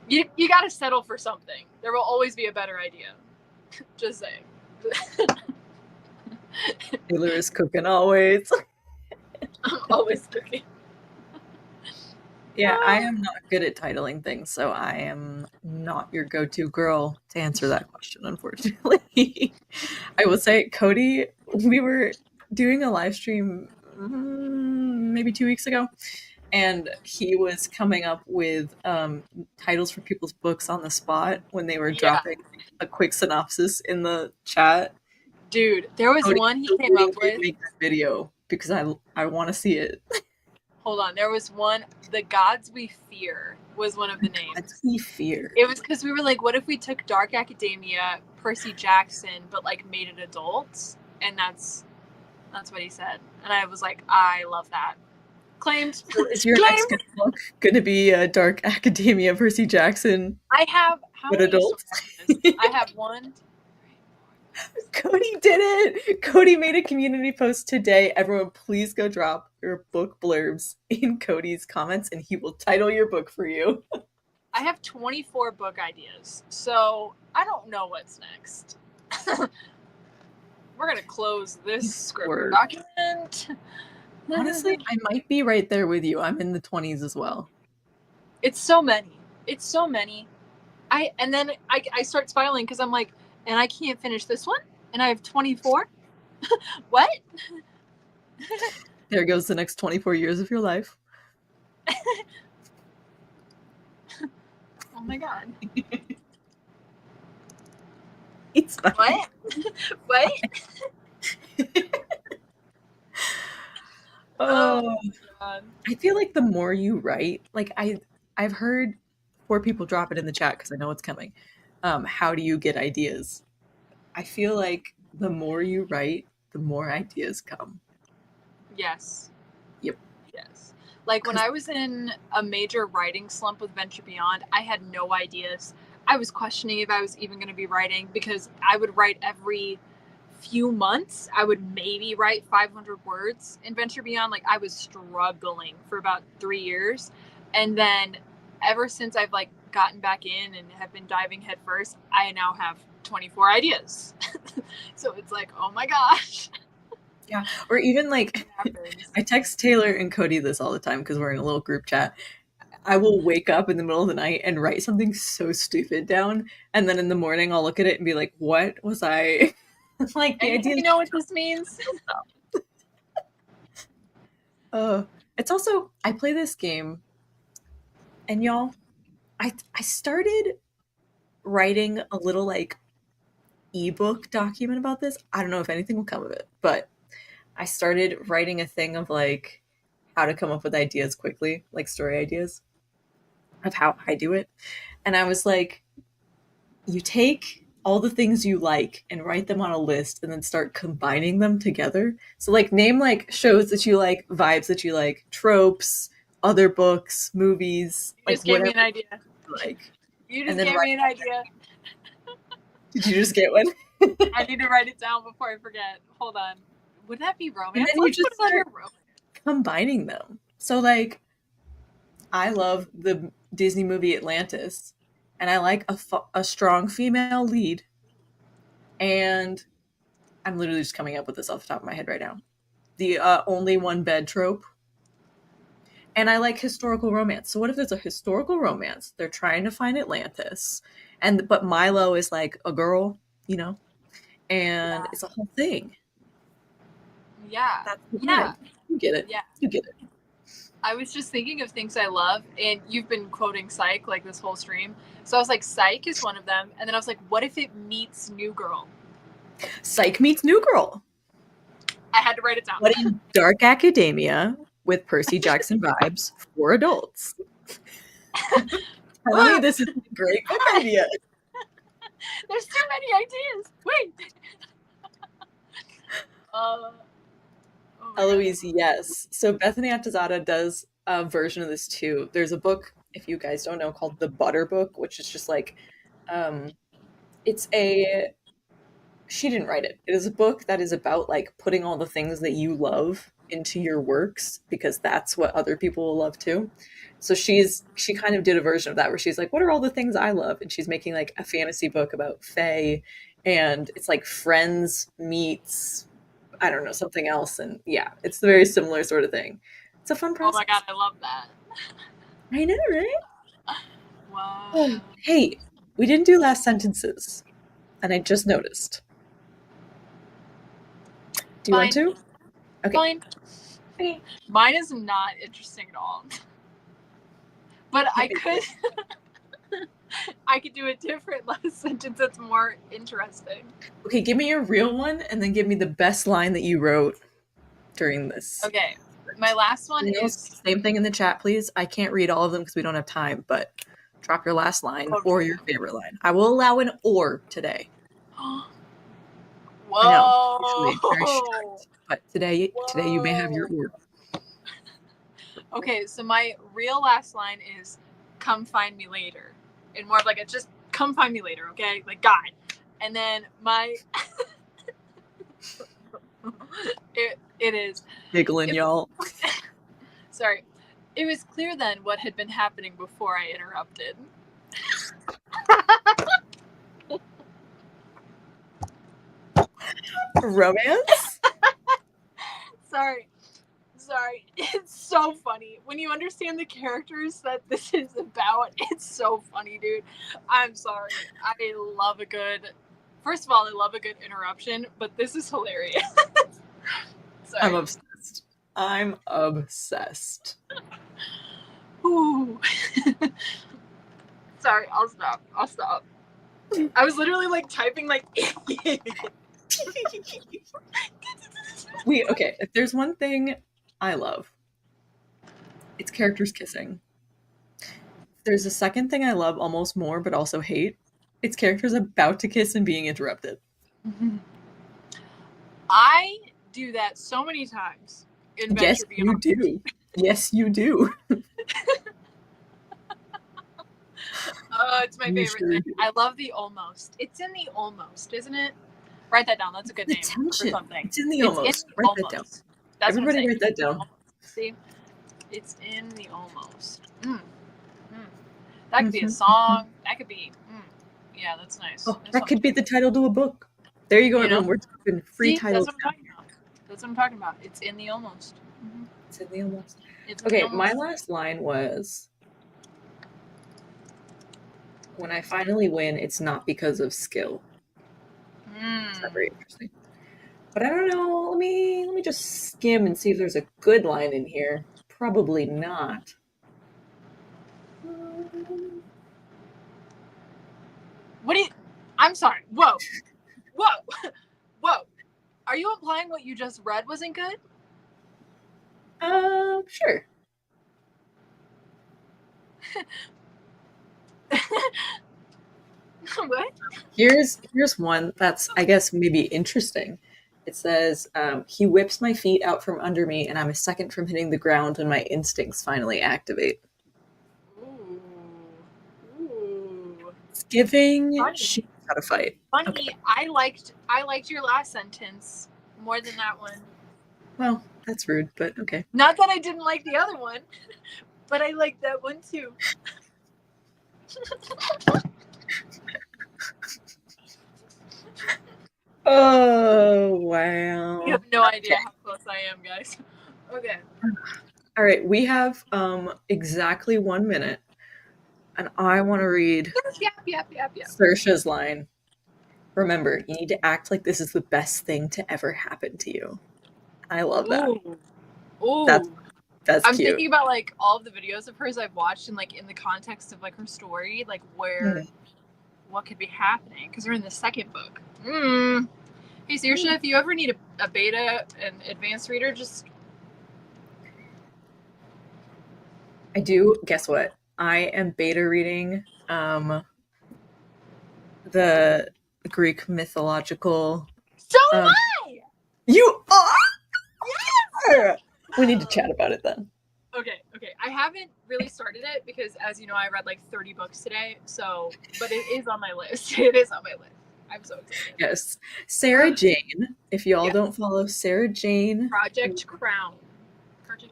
You got to settle for something. There will always be a better idea. Just saying. Taylor is cooking always. I'm always cooking. Yeah, I am not good at titling things, so I am not your go-to girl to answer that question, unfortunately. I will say, Cody, we were doing a live stream maybe 2 weeks ago, and he was coming up with titles for people's books on the spot when they were Yeah, dropping a quick synopsis in the chat. dude. There was Cody, one he I'm came waiting up for you to with. make this video because I want to see it. Hold on. There was one. The Gods We Fear was one of the Let's names. see fear. It was because we were like, what if we took Dark Academia, Percy Jackson, but like made it adults? And that's what he said. And I was like, I love that. Claimed. So is your next Claimed. good book going to be Dark Academia, Percy Jackson, I have how but many adults? sources? I have one. Cody did it. Cody made a community post today. Everyone, please go drop your book blurbs in Cody's comments, and he will title your book for you. I have 24 book ideas. So I don't know what's next. We're gonna close this script Word. document. Honestly, I might be right there with you. I'm in the 20s as well. It's so many. It's so many. I start smiling because I'm like, and I can't finish this one, and I have 24. What? There goes the next 24 years of your life. Oh my god. It's fine. What? What? Oh Oh, god. I feel like the more you write, like I've heard 4 people drop it in the chat because I know it's coming. How do you get ideas? I feel like the more you write, the more ideas come. Yes. Yep. Yes. Like when 'Cause I was in a major writing slump with Venture Beyond, I had no ideas. I was questioning if I was even going to be writing because I would write every few months. I would maybe write 500 words in Venture Beyond. Like I was struggling for about 3 years. And then ever since I've like gotten back in and have been diving headfirst, I now have 24 ideas. So it's like, oh my gosh. yeah, or even like Happens. I text Taylor and Cody this all the time because we're in a little group chat. I will wake up in the middle of the night and write something so stupid down, and then in the morning I'll look at it and be like, "What was I?" Like the idea. You know what this means? Uh, it's also I play this game, and y'all, I started writing a little like ebook document about this. I don't know if anything will come of it, but I started writing a thing of like how to come up with ideas quickly, like story ideas of how I do it. And I was like, you take all the things you like and write them on a list and then start combining them together. So like name like shows that you like, vibes that you like, tropes, other books, movies, You like just gave me whatever an idea. you like. You And just then gave write. me an idea. Did you just get one? I need to write it down before I forget. Hold on. Would that be romance? And then you Let's put just it under start romance. combining them. So like I love the Disney movie Atlantis, and I like a strong female lead. And I'm literally just coming up with this off the top of my head right now. The only one bed trope. And I like historical romance. So what if there's a historical romance? They're trying to find Atlantis, and but Milo is like a girl, you know, and Yeah. it's a whole thing. Yeah. That's the Yeah. vibe. You get it. Yeah. You get it. I was just thinking of things I love, and you've been quoting Psych like this whole stream. So I was like, Psych is one of them. And then I was like, what if it meets New Girl? Psych meets New Girl. I had to write it down. But in dark academia with Percy Jackson vibes for adults. Tell me this is a great book idea. There's too many ideas. Wait. Oh Eloise, yes. So Bethany Atazada does a version of this too. There's a book, if you guys don't know, called The Butter Book, which is just like, um, it's a she didn't write it. It is a book that is about like putting all the things that you love into your works because that's what other people will love too. So she kind of did a version of that where she's like, what are all the things I love? And she's making like a fantasy book about Fae, and it's like friends meets I don't know, something else. And yeah, it's a very similar sort of thing. It's a fun Oh my god, process. I love that. I know, right? Wow. Hey, we didn't do last sentences, and I just noticed. Do you want Fine. to? Okay. Fine. Okay. Mine is not interesting at all. But I could I could do a different last sentence that's more interesting. Okay, give me your real one and then give me the best line that you wrote during this. Okay. My last one is Same thing in the chat, please. I can't read all of them because we don't have time, but drop your last line or your favorite line. I will allow an or today. Whoa. I know. Usually very strict, but today you may have your or. Okay, so my real last line is come find me later. And more of like a just come find me later, okay? Like God. And then my it is Giggling, y'all. sorry. It was clear then what had been happening before I interrupted. Romance? Sorry. It's so funny. When you understand the characters that this is about, it's so funny, dude. I'm sorry. I love a good First of all, I love a good interruption, but this is hilarious. Sorry. I'm obsessed. I'm obsessed. Ooh. Sorry, I'll stop. I was literally like typing like Okay, if there's one thing I love, it's characters kissing. There's a second thing I love almost more, but also hate. It's characters about to kiss and being interrupted. I do that so many times in Yes, Venture Beyond. you do. Yes, you do. It's my favorite thing. I love the almost. It's in the almost, isn't it? Write that down. That's a good name for something. It's in the almost. Write that down. That's Everybody write that down. See? It's in the almost. That could be a song. That could be. Yeah, that's nice. Oh, that could be the title to a book. There you go, everyone. We're talking free titles. That's what I'm talking about. It's in the almost. It's in the almost. Okay, my last line was, when I finally win, it's not because of skill. It's not very interesting. But I don't know. Let me just skim and see if there's a good line in here. Probably not. What do you? I'm sorry. Whoa. Are you implying what you just read wasn't good? Sure. What? Here's one that's, I guess, maybe interesting. It says, he whips my feet out from under me, and I'm a second from hitting the ground when my instincts finally activate. Ooh. Ooh. It's giving Funny. she knows how to fight. Okay. Funny. I liked your last sentence more than that one. Well, that's rude, but okay. Not that I didn't like the other one, but I liked that one too. Oh, You wow. have no idea Okay. how close I am, guys. Okay. All right, we have exactly 1 minute, and I want to read Yep. Saoirse's line. Remember, you need to act like this is the best thing to ever happen to you. I love that. Ooh. That's Ooh. that's I'm cute. thinking about like all of the videos of hers I've watched and like in the context of like her story, like where what could be happening because we're in the second book. Hey, Saoirse, if you ever need a beta and advanced reader, just I do. Guess what? I am beta reading the Greek mythological. so Um, am I. you Yes. are. We need to chat about it then. Okay. I haven't really started it because, as you know, I read like 30 books today. So, but it is on my list. It is on my list. I'm so excited. Yes, Sarah Jane. If y'all Yeah. don't follow Sarah Jane, Project Crown.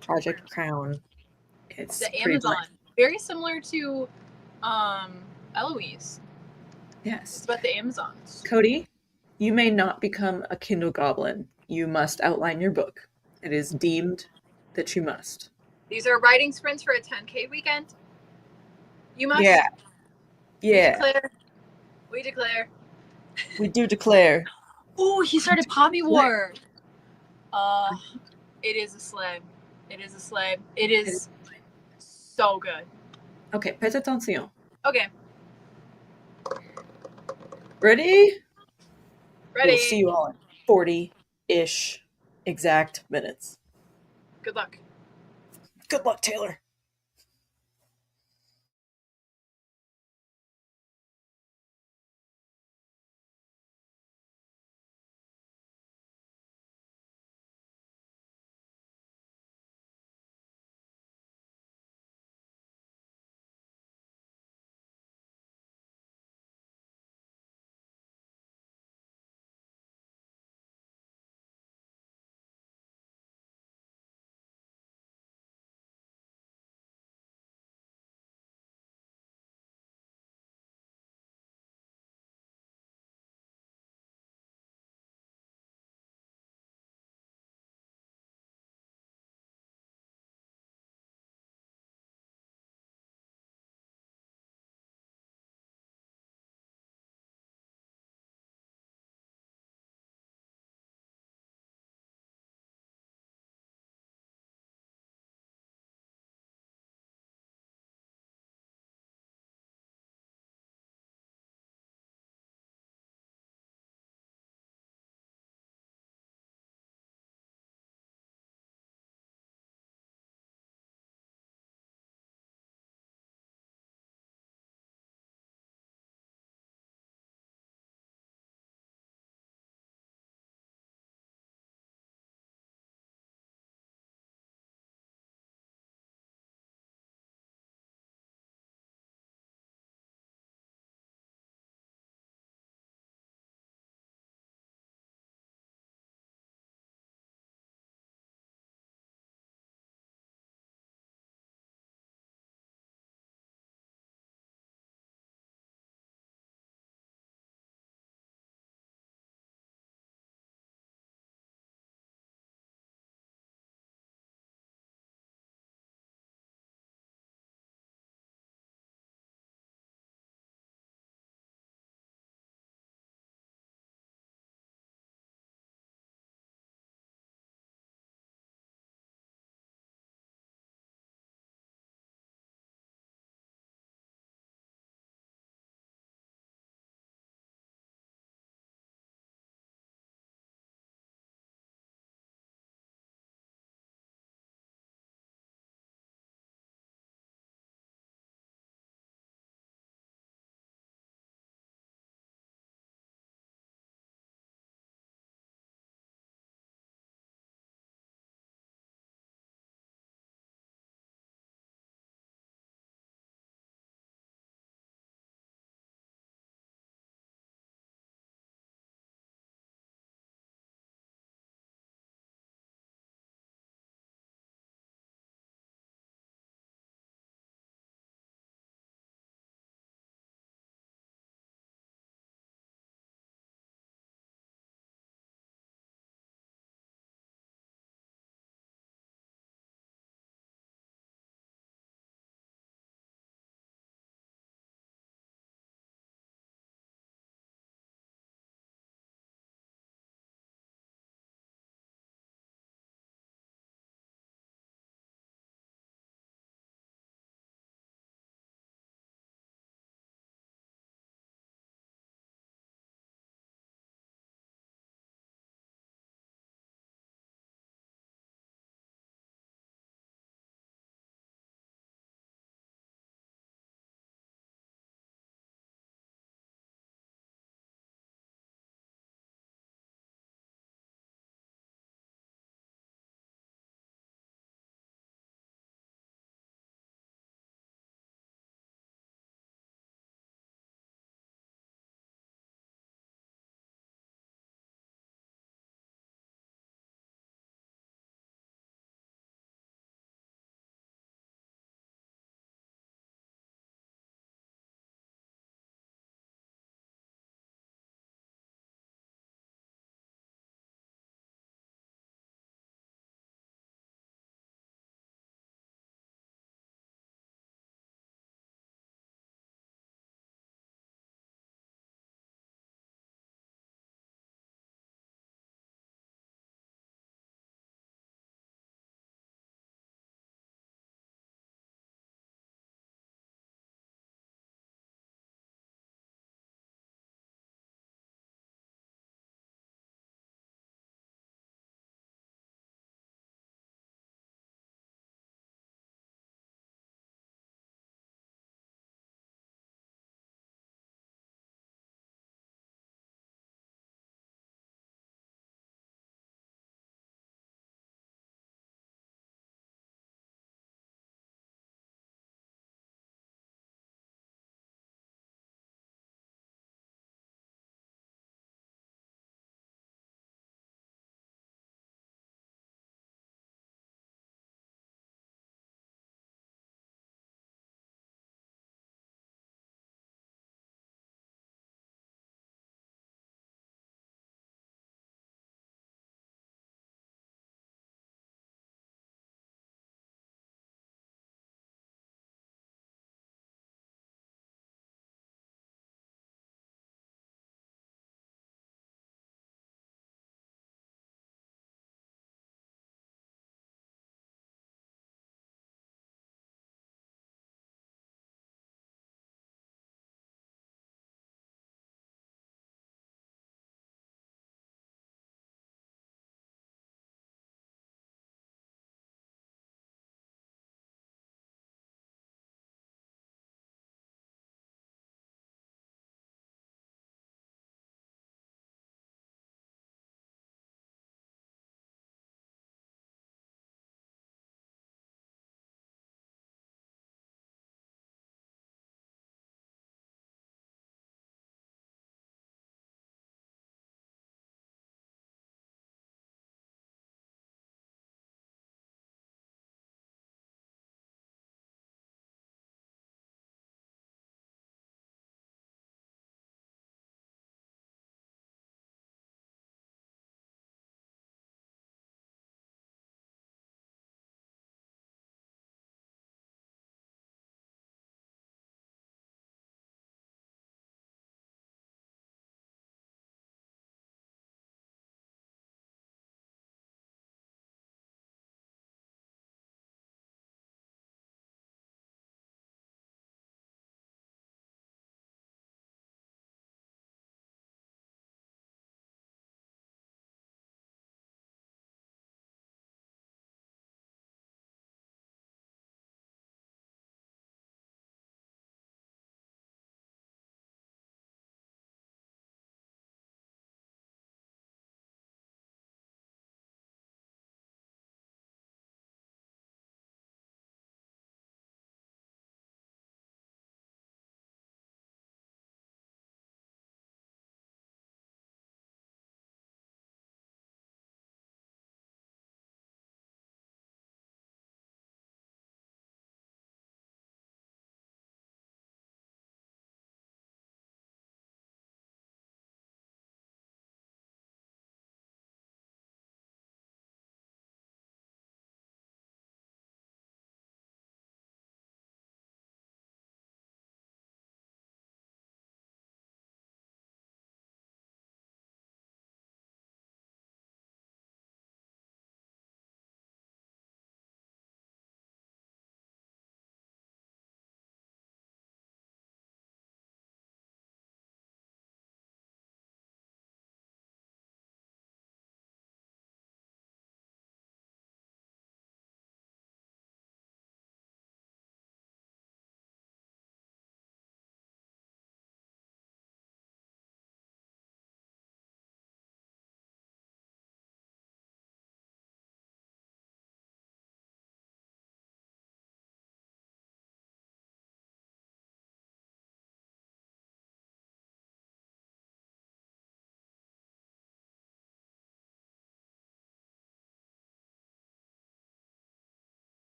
Project Crown, it's The pretty much Amazon. Very similar to Eloise. It's yes. about the Amazons. Cody, you may not become a Kindle Goblin. You must outline your book. It is deemed that you must. These are writing sprints for a 10K weekend. You Yeah, must. We yeah. declare. We declare. We do declare. Ooh, he We started do Poppy declare. War. It is a slay. It is a slay. It It is- is so good. Okay, pay attention. Okay, Ready? We'll see ready. you all in 40-ish exact minutes. Good luck. Good luck, Taylor.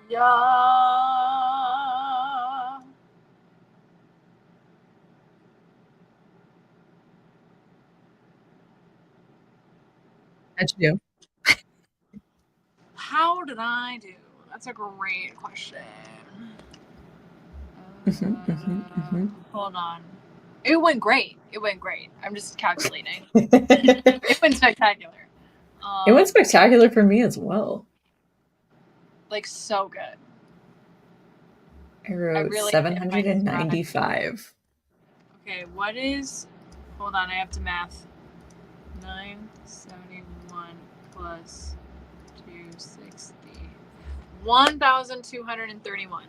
Yeah. How'd you do? How did I do? That's a great question. Hold on. It went great. It went great. I'm just calculating. It went spectacular. It went spectacular for me as well. Like, so good. I wrote really hit my 795. Okay, what is. Hold on, I have to math. 971 plus 260. 1,231.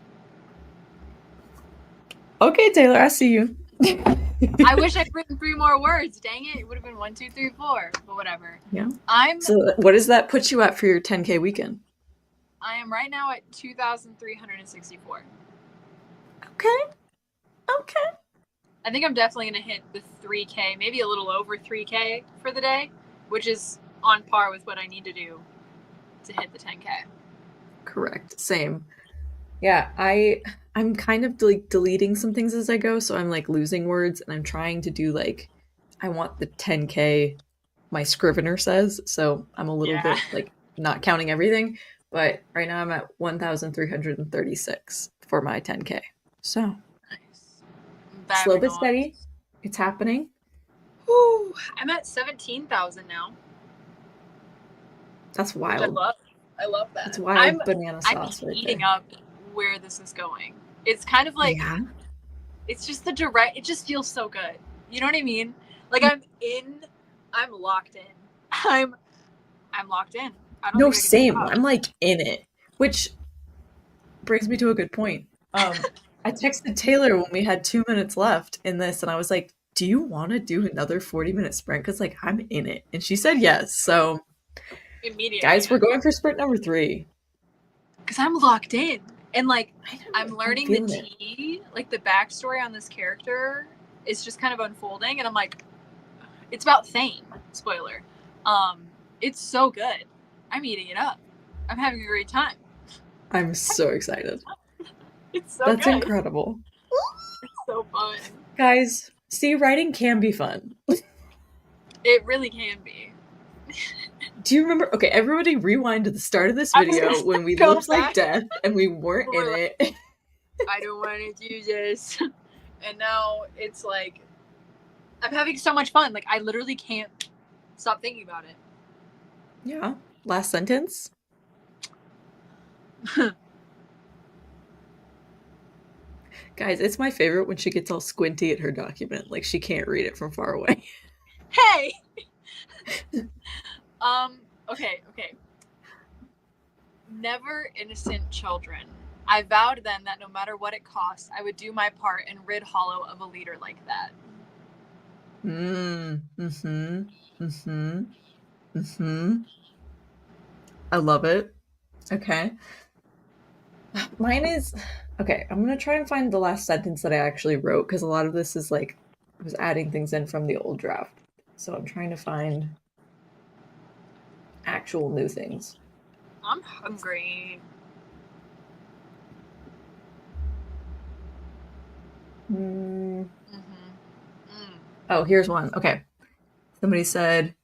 Okay, Taylor, I see you. I wish I'd written 3 more words. Dang it. It would have been 1, 2, 3, 4. But whatever. Yeah. So what does that put you at for your 10K weekend? I am right now at 2,364. Okay. Okay. I think I'm definitely going to hit the 3K, maybe a little over 3K for the day, which is on par with what I need to do to hit the 10K. Correct. Same. Yeah, I'm kind of like deleting some things as I go, so I'm like losing words and I'm trying to do like I want the 10K my scrivener says, so I'm a little bit like not counting everything, but right now I'm at 1,336 for my 10K. So Nice. slow but steady. It's happening. Whew, I'm at 17,000 now. That's wild. I love that. It's wild banana sauce I'm right eating there. up where this is going. It's kind of like, it's just it just feels so good. You know what I mean? Like I'm locked in. I'm locked in. I don't No, think I can same. stop. I'm like in it, which brings me to a good point. I texted Taylor when we had 2 minutes left in this, and I was like, "Do you want to do another 40-minute sprint? Because like I'm in it." And she said yes. So, Immediately, guys, we're going for sprint number 3. Because I'm locked in, and like I'm learning the tea, like the backstory on this character is just kind of unfolding, and I'm like, it's about Thane. Spoiler. It's so good. I'm eating it up. I'm having a great time. I'm so excited. It's so That's good. incredible. It's so fun. Guys, see, writing can be fun. It really can be. Do you remember? Okay, everybody rewind to the start of this video when we looked like death and we weren't in it. I don't want to do this. And now it's like, I'm having so much fun. Like, I literally can't stop thinking about it. Yeah. Last sentence. Guys, it's my favorite when she gets all squinty at her document. Like, she can't read it from far away. Hey! Okay. Never innocent children. I vowed then that no matter what it cost, I would do my part and rid Hollow of a leader like that. I love it. Okay. Mine is okay. I'm gonna try and find the last sentence that I actually wrote because a lot of this is like I was adding things in from the old draft. So I'm trying to find actual new things. I'm hungry. Oh, here's one. Okay. Somebody said,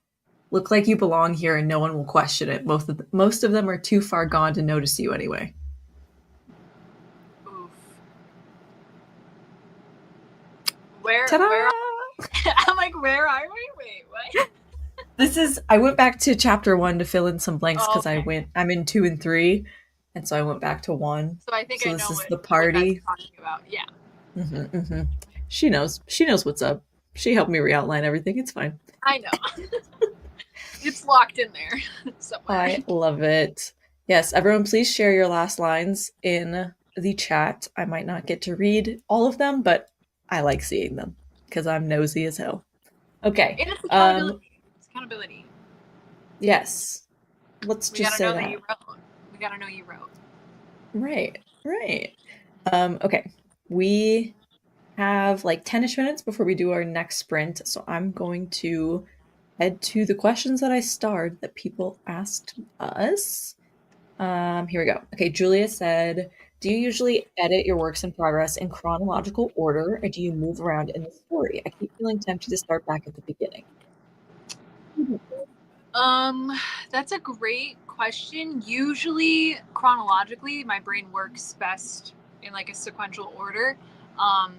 "Look like you belong here and no one will question it. Most of them are too far gone to notice you anyway." Oof. Where Ta-da! I'm like, where are we? Wait, what? This is I went back to chapter 1 to fill in some blanks because I'm in 2 and 3, and so I went back to 1. So I think I know this is what the party. what that's talking about. Yeah. She knows. She knows what's up. She helped me re-outline everything. It's fine. I know. It's locked in there somewhere. I love it. Yes, everyone, please share your last lines in the chat. I might not get to read all of them, but I like seeing them because I'm nosy as hell. Okay. And it's accountability. It's accountability. Yes. Let's just say that. We gotta know you wrote. Right. Okay. We have like 10ish minutes before we do our next sprint, so I'm going to head to the questions that I starred that people asked us. Here we go. Okay, Julia said, do you usually edit your works in progress in chronological order, or do you move around in the story? I keep feeling tempted to start back at the beginning. Um, that's a great question. Usually, chronologically, my brain works best in like a sequential order. Um,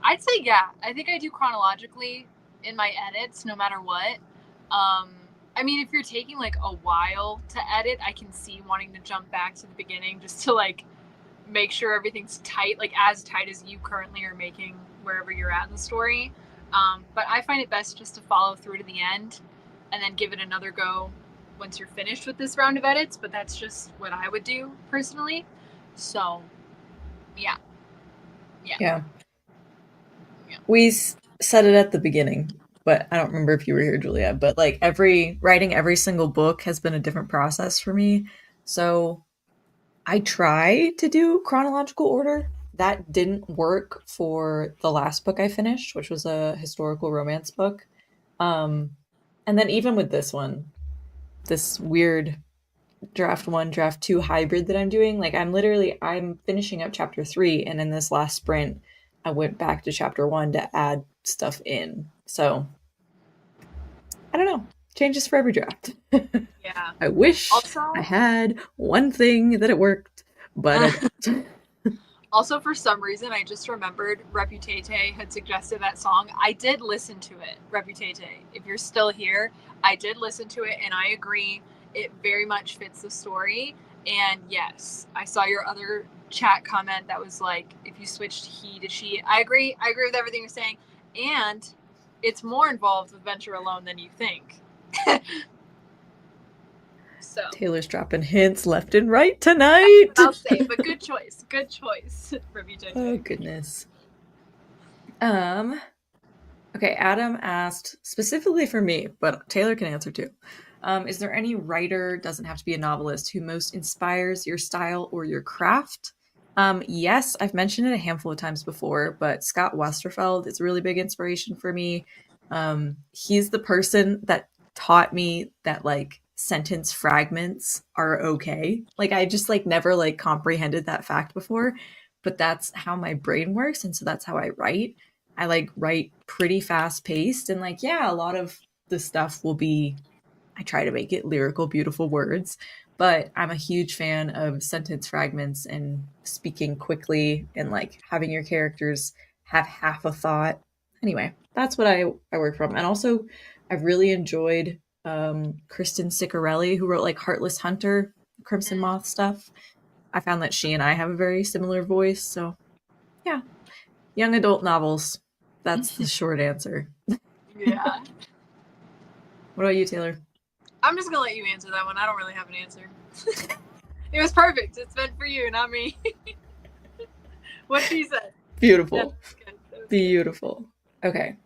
I'd say yeah. I think I do chronologically in my edits, no matter what. Um, I mean, if you're taking like a while to edit, I can see wanting to jump back to the beginning just to like make sure everything's tight, like as tight as you currently are making wherever you're at in the story. But I find it best just to follow through to the end and then give it another go once you're finished with this round of edits. But that's just what I would do personally. So, yeah. Yeah. Yeah. Yeah. We said it at the beginning, but I don't remember if you were here, Julia. But like writing every single book has been a different process for me. So I try to do chronological order. That didn't work for the last book I finished, which was a historical romance book. Um, and then even with this one, this weird draft one, draft two hybrid that I'm doing, like I'm finishing up chapter 3, and in this last sprint, I went back to chapter 1 to add stuff in. So I don't know. Changes for every draft. Yeah. I wish I Also, had one thing that it worked, but I don't. also, for some reason, I just remembered Reputate had suggested that song. I did listen to it, Reputate. If you're still here, I did listen to it, and I agree. It very much fits the story. And yes, I saw your other chat comment that was like, if you switched he to she. I agree. I agree with everything you're saying. And it's more involved with Venture Alone than you think. So Taylor's dropping hints left and right that's tonight. what I'll say. But good choice. Good choice, Oh Reputate. goodness. Um okay, Adam asked specifically for me, but Taylor can answer too. Is there any writer, doesn't have to be a novelist, who most inspires your style or your craft? Yes, I've mentioned it a handful of times before, but Scott Westerfeld is a really big inspiration for me. He's the person that taught me that like sentence fragments are okay. Like I just like never like comprehended that fact before, but that's how my brain works, and so that's how I write. I like write pretty fast paced, and like yeah, a lot of the stuff will be, I try to make it lyrical, beautiful words, but I'm a huge fan of sentence fragments and speaking quickly and like having your characters have half a thought. Anyway, that's what I work from. And also I've really enjoyed Kristen Ciccarelli, who wrote like Heartless Hunter, Crimson Moth stuff. I found that she and I have a very similar voice, so yeah, young adult novels. That's the short answer. Yeah. What about you, Taylor? I'm just gonna let you answer that one. I don't really have an answer. It was perfect. It's meant for you, not me. What she said. That Beautiful. was good. That was good. Beautiful. Okay.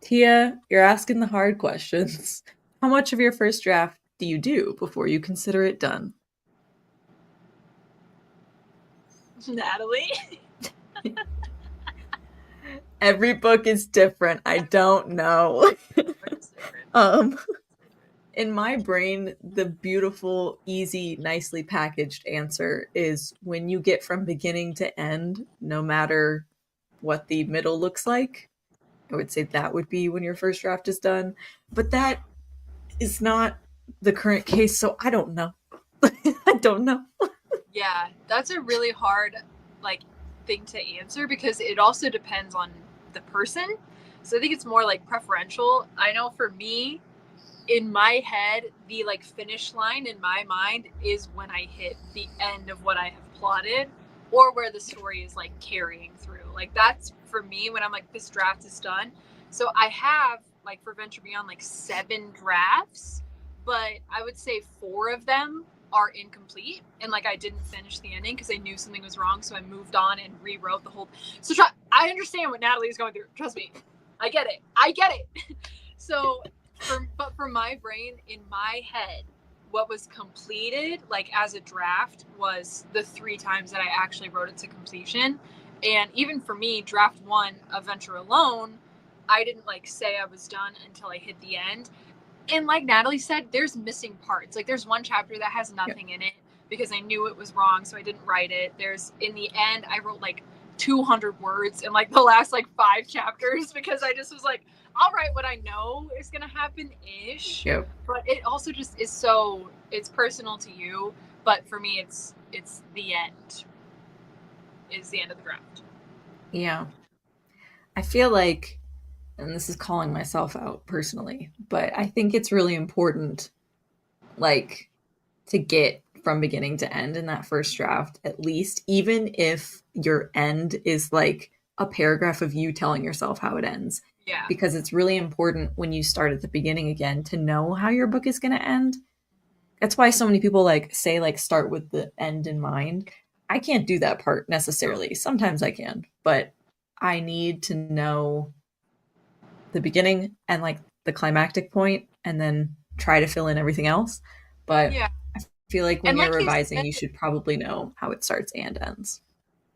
Tia, you're asking the hard questions. How much of your first draft do you do before you consider it done? Natalie. Every book is different. I don't know. It's different. um in my brain, the beautiful, easy, nicely packaged answer is when you get from beginning to end, no matter what the middle looks like. I would say that would be when your first draft is done. But that is not the current case, so I don't know. I don't know. Yeah, that's a really hard like thing to answer because it also depends on the person. So I think it's more like preferential. I know for me, in my head, the like finish line in my mind is when I hit the end of what I have plotted or where the story is like carrying through. Like that's for me when I'm like, this draft is done. So I have like for Venture Beyond like 7 drafts, but I would say 4 of them are incomplete and like I didn't finish the ending because I knew something was wrong, so I moved on and rewrote the whole. So I understand what Natalie is going through. Trust me, I get it. I get it. So but for my brain, in my head, what was completed like as a draft was the 3 times that I actually wrote it to completion. And even for me, draft 1 of Venture Alone, I didn't like say I was done until I hit the end. And like Natalie said, there's missing parts. Like there's one chapter that has Yeah. nothing in it. because I knew it was wrong, so I didn't write it. In the end, I wrote like 200 words in like the last like 5 chapters because I just was like, I'll write what I know is gonna happen ish. Yep. But it also just is it's personal to you. But for me, it's the end. Is the end of the draft. Yeah. I feel like, and this is calling myself out personally, but I think it's really important, like, to get from beginning to end in that first draft, at least, even if your end is like a paragraph of you telling yourself how it ends. Yeah. Because it's really important when you start at the beginning again to know how your book is going to end. That's why so many people like say like start with the end in mind. I can't do that part necessarily. Sometimes I can, but I need to know the beginning and like the climactic point and then try to fill in everything else. But Yeah. I feel like when And you're like you revising, said, you should probably know how it starts and ends.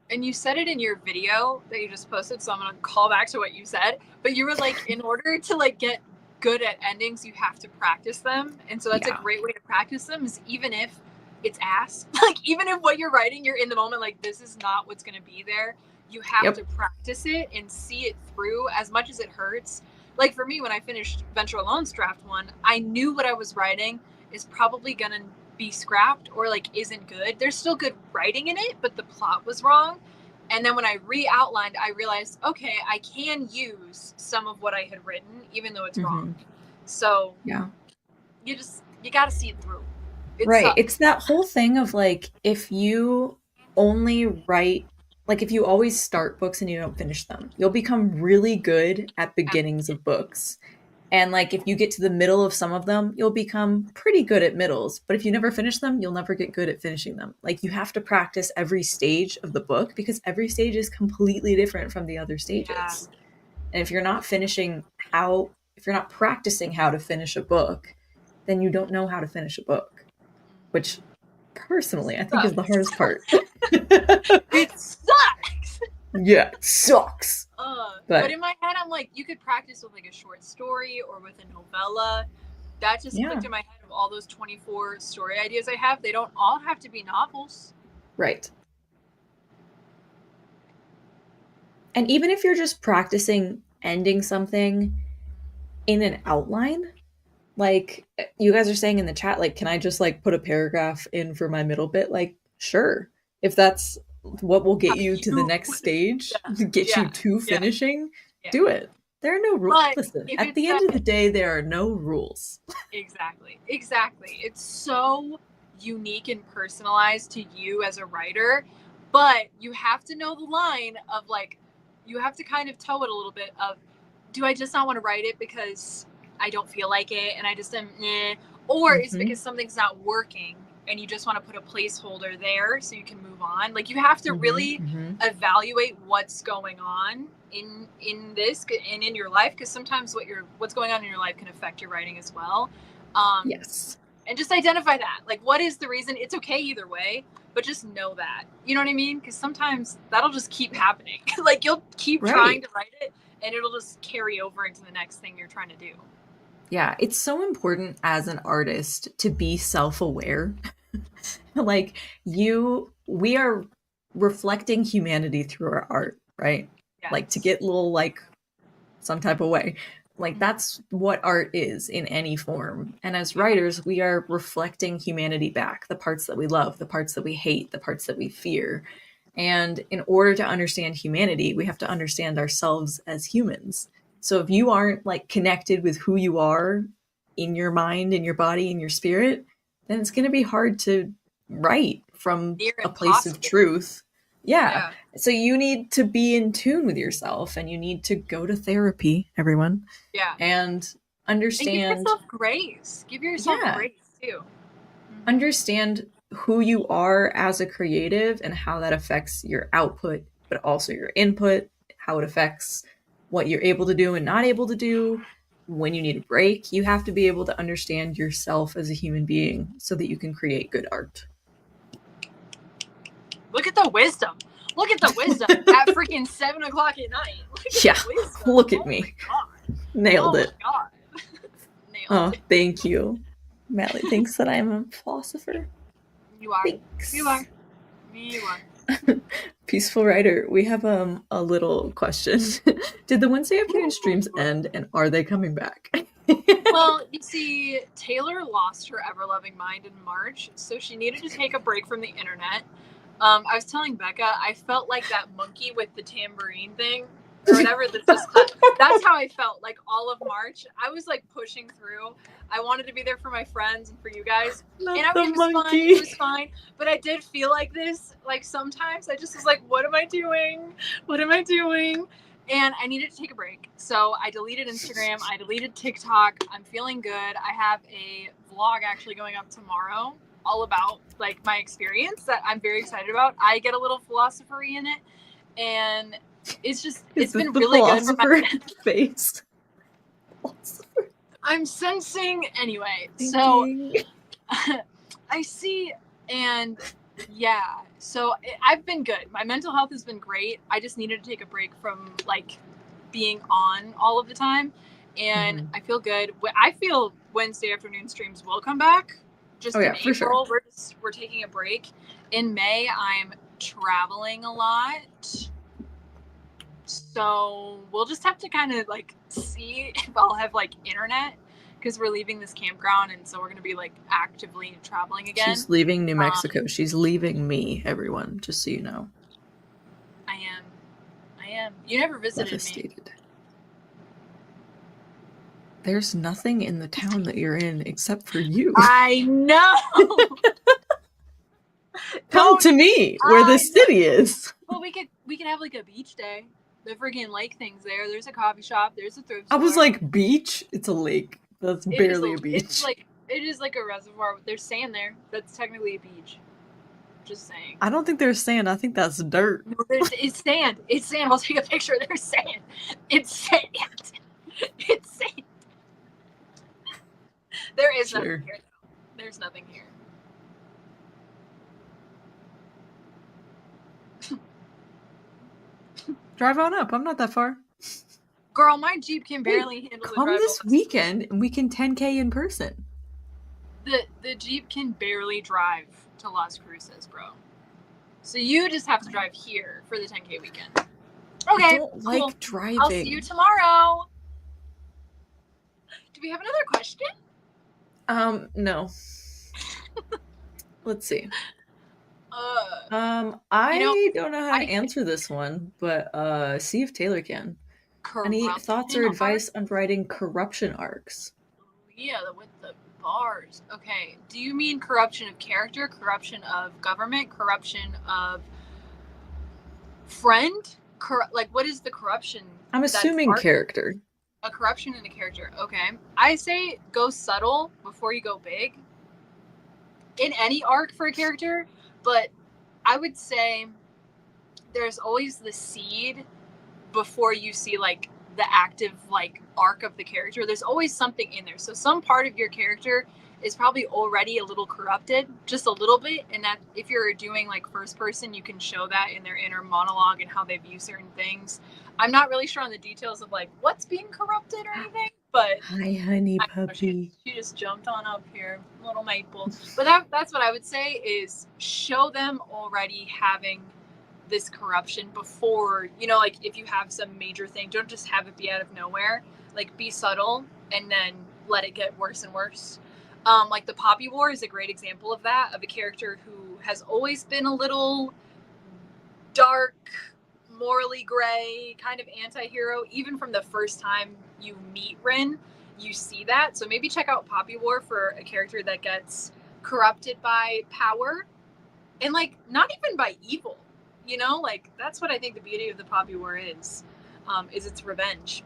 and you said it in your video that you just posted, so I'm gonna call back to what you said. But you were like, in order to like get good at endings, you have to practice them. And so that's a Yeah. great way to practice them is even if it's ass. Like even if what you're writing, you're in the moment, like this is not what's gonna be there. You have to Yep. practice it and see it through as much as it hurts. Like for me, when I finished Venture Alone's draft one, I knew what I was writing is probably gonna be scrapped or like isn't good. There's still good writing in it, but the plot was wrong. And then when I re-outlined, I realized, okay, I can use some of what I had written, even though it's wrong. So Yeah. you got to see it through. It Right. sucks. It's that whole thing of like, if you only write, like, if you always start books and you don't finish them, you'll become really good at beginnings of books. And like, if you get to the middle of some of them, you'll become pretty good at middles. But if you never finish them, you'll never get good at finishing them. Like, you have to practice every stage of the book because every stage is completely different from the other Yeah. stages. And if you're not if you're not practicing how to finish a book, then you don't know how to finish a book, which personally I think is the Sucks. hardest part. It sucks. Yeah, it sucks. But in my head, I'm like, you could practice with like a short story or with a novella. That just clicked in my head of all those 24 story ideas I have. They don't all have to be novels. Right. And even if you're just practicing ending something in an outline, like you guys are saying in the chat, like, can I just like put a paragraph in for my middle bit? Like, sure. If that's what will get you to the next stage, get you to finishing, do it. There are no rules. Listen, at the end of the day, there are no rules. Exactly. It's so unique and personalized to you as a writer, but you have to know the line of like, you have to kind of toe it a little bit of, do I just not want to write it because I don't feel like it and I just am, or is it because something's not working and you just want to put a placeholder there so you can move on? Like you have to really evaluate what's going on in this and in your life, because sometimes what's going on in your life can affect your writing as well. Yes. And just identify that, like, what is the reason? It's okay either way, but just know that, you know what I mean? Because sometimes that'll just keep happening. Like you'll keep trying to write it and it'll just carry over into the next thing you're trying to do. Yeah, it's so important as an artist to be self-aware. Like we are reflecting humanity through our art, right? Yes. Like to get little like some type of way. Like that's what art is in any form. And as writers, we are reflecting humanity back, the parts that we love, the parts that we hate, the parts that we fear. And in order to understand humanity, we have to understand ourselves as humans. So if you aren't like connected with who you are in your mind, in your body, in your spirit, then it's going to be hard to write from a place of truth. Yeah. So you need to be in tune with yourself and you need to go to therapy, everyone. Yeah. And understand. And give yourself grace. Give yourself grace too. Understand who you are as a creative and how that affects your output, but also your input, how it affects what you're able to do and not able to do. When you need a break, you have to be able to understand yourself as a human being so that you can create good art. Look at the wisdom. Look at the wisdom at freaking 7 o'clock at night. Look at me. Nailed it. Nailed it. Thank you. Mally thinks that I'm a philosopher. You are. Thanks. You are. You are. Peaceful Writer, we have a little question. Did the Wednesday afternoon streams end, and are they coming back? Well, you see, Taylor lost her ever-loving mind in March, so she needed to take a break from the internet. I was telling Becca, I felt like that monkey with the tambourine thing, or whatever. That's how I felt, like, all of March. I was, like, pushing through. I wanted to be there for my friends and for you guys. Not And the it was monkey. fun. It was fine. But I did feel like this, like, sometimes. I just was like, what am I doing? What am I doing? And I needed to take a break. So I deleted Instagram. I deleted TikTok. I'm feeling good. I have a vlog actually going up tomorrow all about, like, my experience that I'm very excited about. I get a little philosopher-y in it. And it's been really good for my face. I'm sensing anyway. So I see, and yeah, so I've been good. My mental health has been great. I just needed to take a break from, like, being on all of the time, and I feel good. I feel Wednesday afternoon streams will come back. Just in April, sure. we're taking a break. In May, I'm traveling a lot. So we'll just have to kind of, like, see if I'll have, like, internet, because we're leaving this campground, and so we're going to be, like, actively traveling again. She's leaving New Mexico. She's leaving me, everyone, just so you know. I am. You never visited Devastated. me. There's nothing in the town that you're in except for you. I know! Come to me, where the city is. Well, we could have, like, a beach day. The freaking lake thing's there. There's a coffee shop. There's a thrift store. I was like, beach? It's a lake. That's barely a beach. It is like a reservoir. There's sand there. That's technically a beach. Just saying. I don't think there's sand. I think that's dirt. No, it's sand. It's sand. I'll take a picture. There's sand. It's sand. It's sand. There is nothing here, though. There's nothing here. Drive on up. I'm not that far. Girl, my Jeep can barely handle the drive. Come this weekend, and we can 10K in person. The Jeep can barely drive to Las Cruces, bro. So you just have to drive here for the 10K weekend. Okay, I don't like driving. I'll see you tomorrow. Do we have another question? No. Let's see. I don't know how to answer this one, but see if Taylor can. Any thoughts or advice on writing corruption arcs? Yeah, with the bars. Okay. Do you mean corruption of character, corruption of government, corruption of friend? Like, what is the corruption? I'm assuming character. A corruption in a character. Okay. I say go subtle before you go big. In any arc for a character, but I would say there's always the seed before you see, like, the active, like, arc of the character. There's always something in there. So some part of your character is probably already a little corrupted, just a little bit, and that if you're doing, like, first person, you can show that in their inner monologue and how they view certain things. I'm not really sure on the details of, like, what's being corrupted or anything, but hi, honey puppy. She just jumped on up here, little maple. But that's what I would say is show them already having this corruption before, you know, like, if you have some major thing, don't just have it be out of nowhere. Like, be subtle and then let it get worse and worse. Like the Poppy War is a great example of that, of a character who has always been a little dark, morally gray, kind of anti-hero. Even from the first time you meet Rin, you see that. So maybe check out Poppy War for a character that gets corrupted by power, and, like, not even by evil. You know, like, that's what I think the beauty of the Poppy War is its revenge.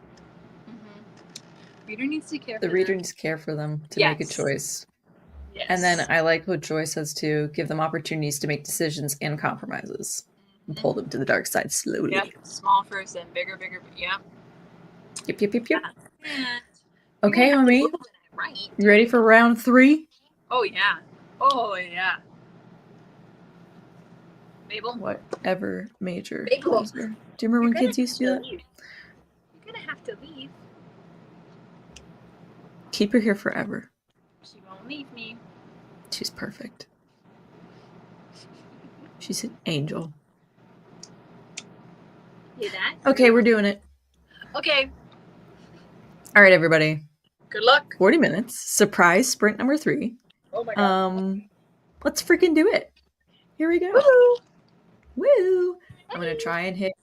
Reader needs to care for the reader needs to care for them to make a choice. Yes. And then I like what Joy says too, give them opportunities to make decisions and compromises. And pull them to the dark side slowly. Yep. Small first, then bigger, yeah. Yep. Okay, homie. Right. You ready for round 3? Oh yeah. Mabel? Whatever major. Mabel. Do you remember when kids used to do that? You're gonna have to leave. Keep her here forever. She won't leave me. She's perfect. She's an angel. Hey, that. Okay, we're doing it. Okay. All right, everybody. Good luck. 40 minutes. Surprise sprint number 3. Oh my god. Let's freaking do it. Here we go. Woo! Woo! I'm gonna try and hit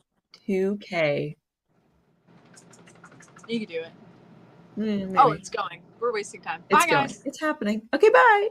2K. You can do it. Maybe. Oh, it's going. We're wasting time. It's Bye, going. guys. It's happening. Okay, bye.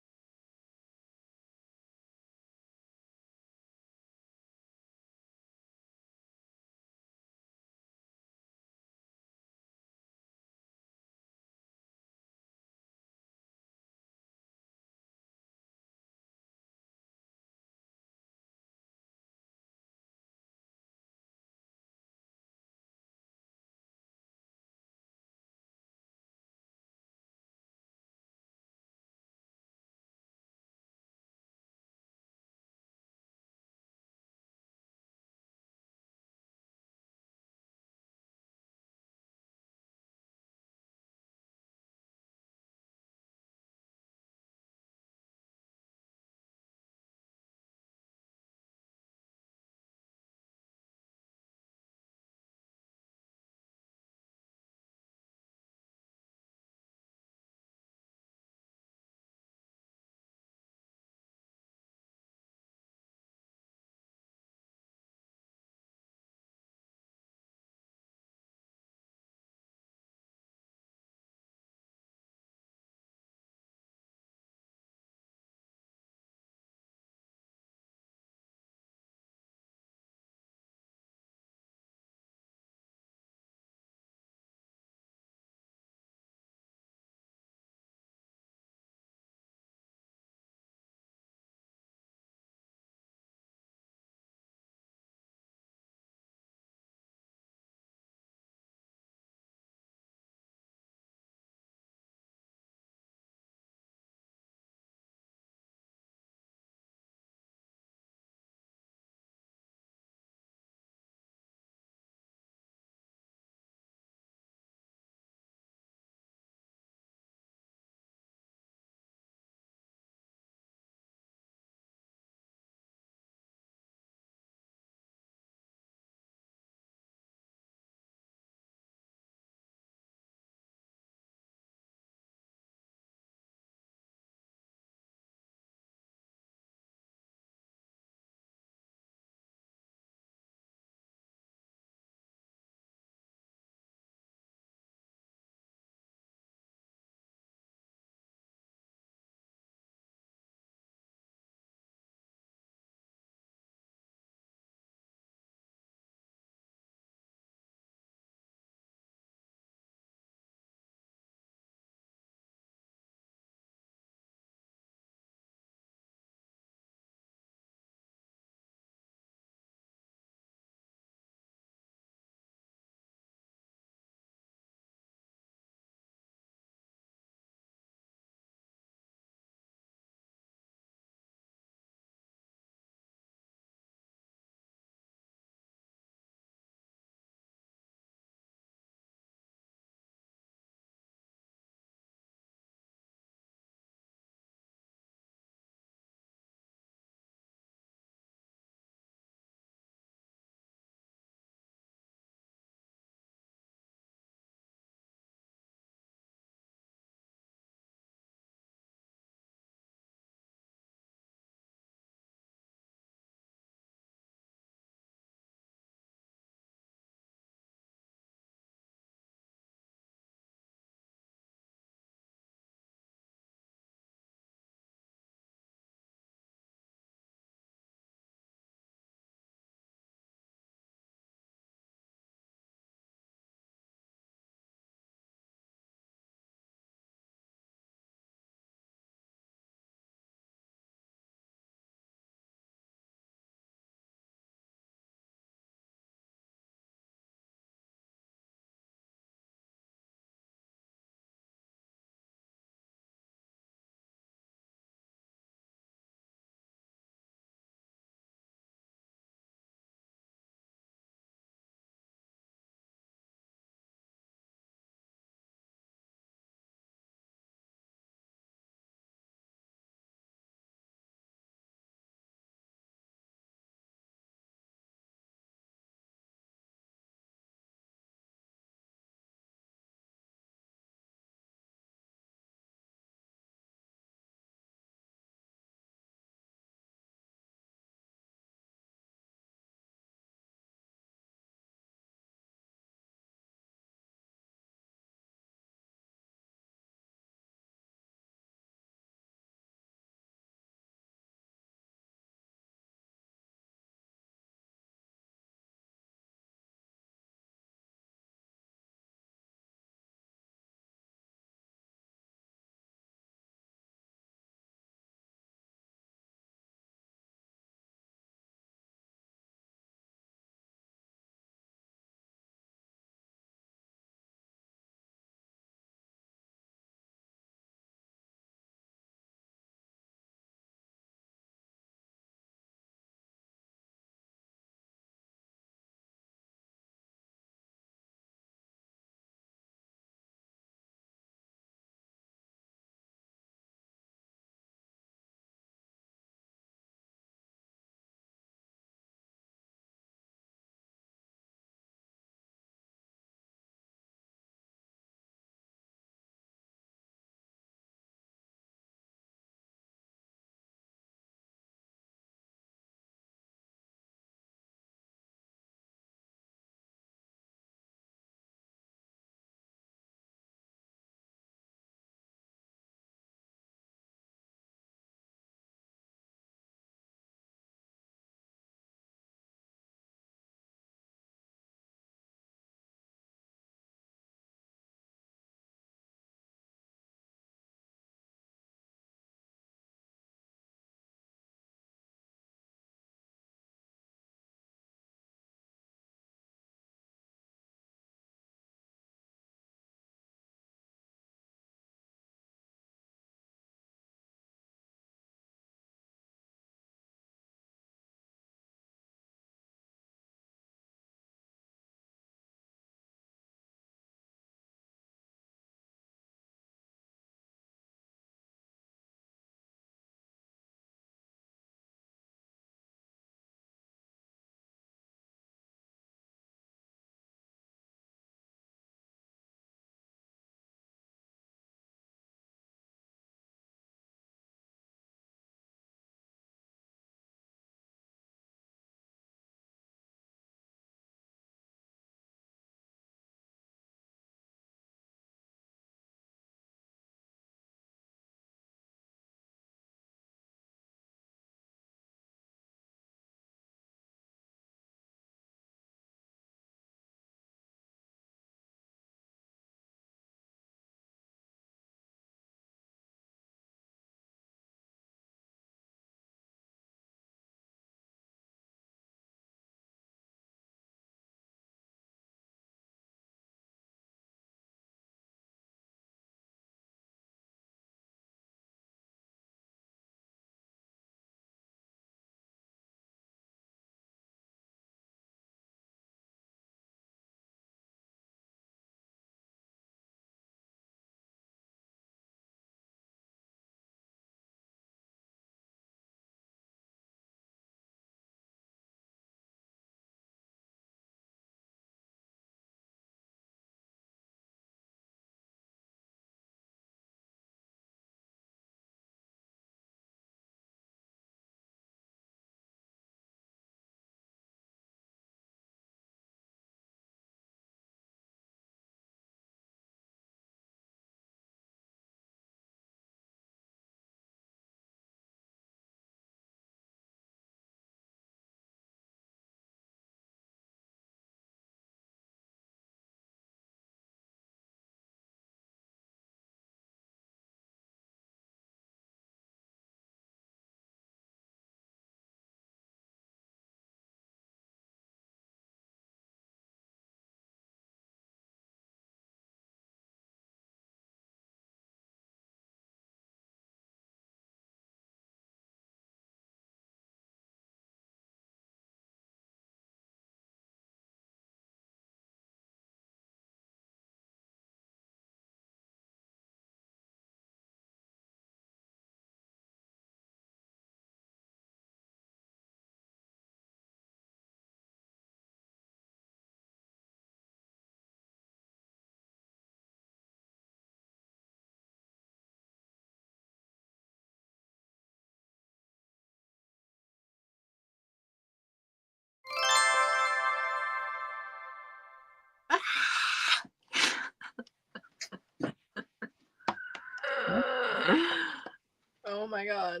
Oh my god.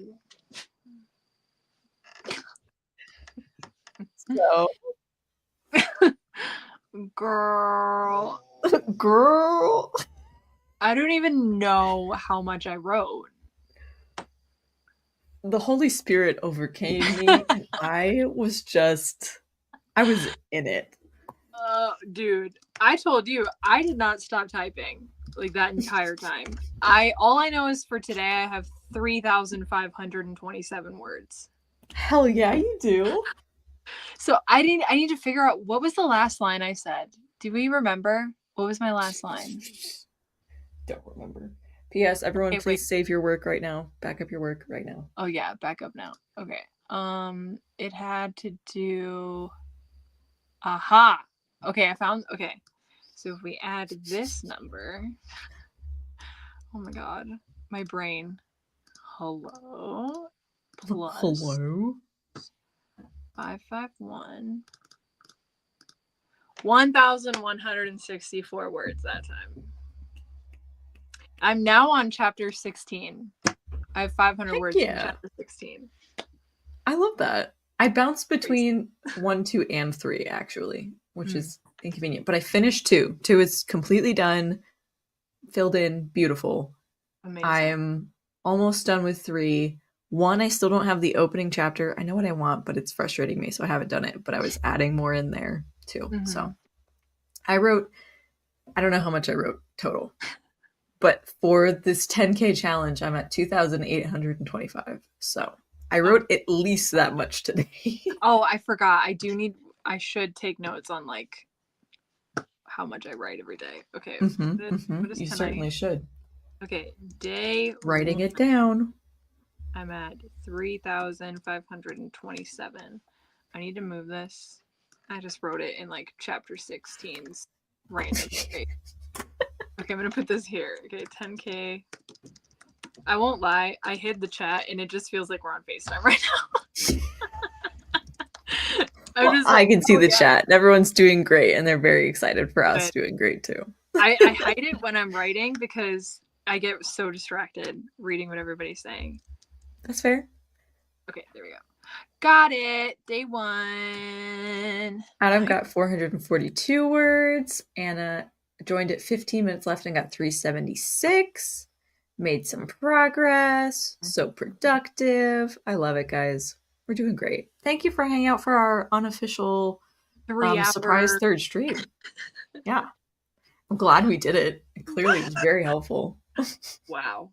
So, Girl. girl. I don't even know how much I wrote. The Holy Spirit overcame me, and I was in it. Dude, I told you I did not stop typing like that entire time. All I know is for today I have 3,527 words. Hell yeah, you do. So I need to figure out what was the last line I said. Do we remember? What was my last line? Don't remember. P.S. Everyone, Okay, please wait. save your work right now. Back up your work right now. Oh yeah, back up now. Okay. It had to do. Aha. Okay, I found. Okay, so if we add this number. Oh my god, my brain. Hello. Plus Hello. 551. 1,164 words that time. I'm now on chapter 16. I have 500 Heck words from yeah. chapter 16. I love that. I bounced between 1, 2, and 3, actually, which is inconvenient. But I finished 2. 2 is completely done, filled in, beautiful. Amazing. I'm almost done with 3. 1, I still don't have the opening chapter. I know what I want, but it's frustrating me, so I haven't done it. But I was adding more in there, too. Mhm. So I don't know how much I wrote total. But for this 10K challenge, I'm at 2,825. So I wrote at least that much today. Oh, I forgot. I should take notes on like how much I write every day. Okay. What is You tonight? certainly should. Okay. Day Writing 1, it down. I'm at 3,527. I need to move this. I just wrote it in like chapter 16's random. Okay. Okay, I'm gonna put this here. Okay, 10K. I won't lie, I hid the chat and it just feels like we're on FaceTime right now. Well, I can see the chat. Everyone's doing great and they're very excited for us doing great too. I hide it when I'm writing because I get so distracted reading what everybody's saying. That's fair. Okay, there we go. Got it. Day 1. Adam got 442 words. Anna joined at 15 minutes left and got 376. Made some progress. So productive. I love it, guys. We're doing great. Thank you for hanging out for our unofficial 3-hour surprise third stream. Yeah. I'm glad we did it. It clearly was very helpful. Wow.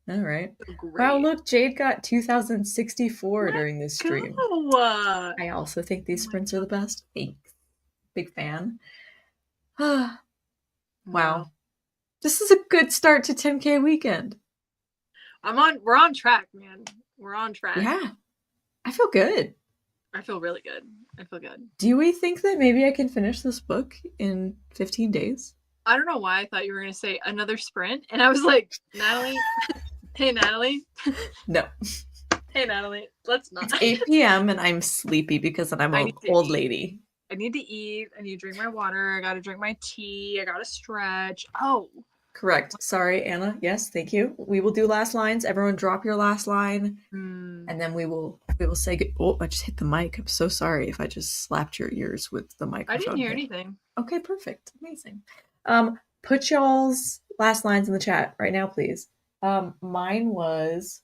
All right. So great. Wow, look, Jade got 2,064 during this stream. I also think these sprints are the best. Thanks. Big fan. Wow. This is a good start to 10K weekend. We're on track, man. We're on track. Yeah. I feel good. I feel really good. I feel good. Do we think that maybe I can finish this book in 15 days? I don't know why I thought you were going to say another sprint. And I was like, Natalie. Hey, Natalie. No. Hey, Natalie. Let's not. It's 8 p.m. and I'm sleepy because I'm an old lady. I need to eat. I need to drink my water. I got to drink my tea. I got to stretch. Oh. Correct. Sorry, Anna. Yes, thank you. We will do last lines. Everyone drop your last line. And then we will say good. Oh, I just hit the mic. I'm so sorry if I just slapped your ears with the microphone. I didn't hear anything. Okay, perfect. Amazing. Put y'all's last lines in the chat right now, please. Mine was,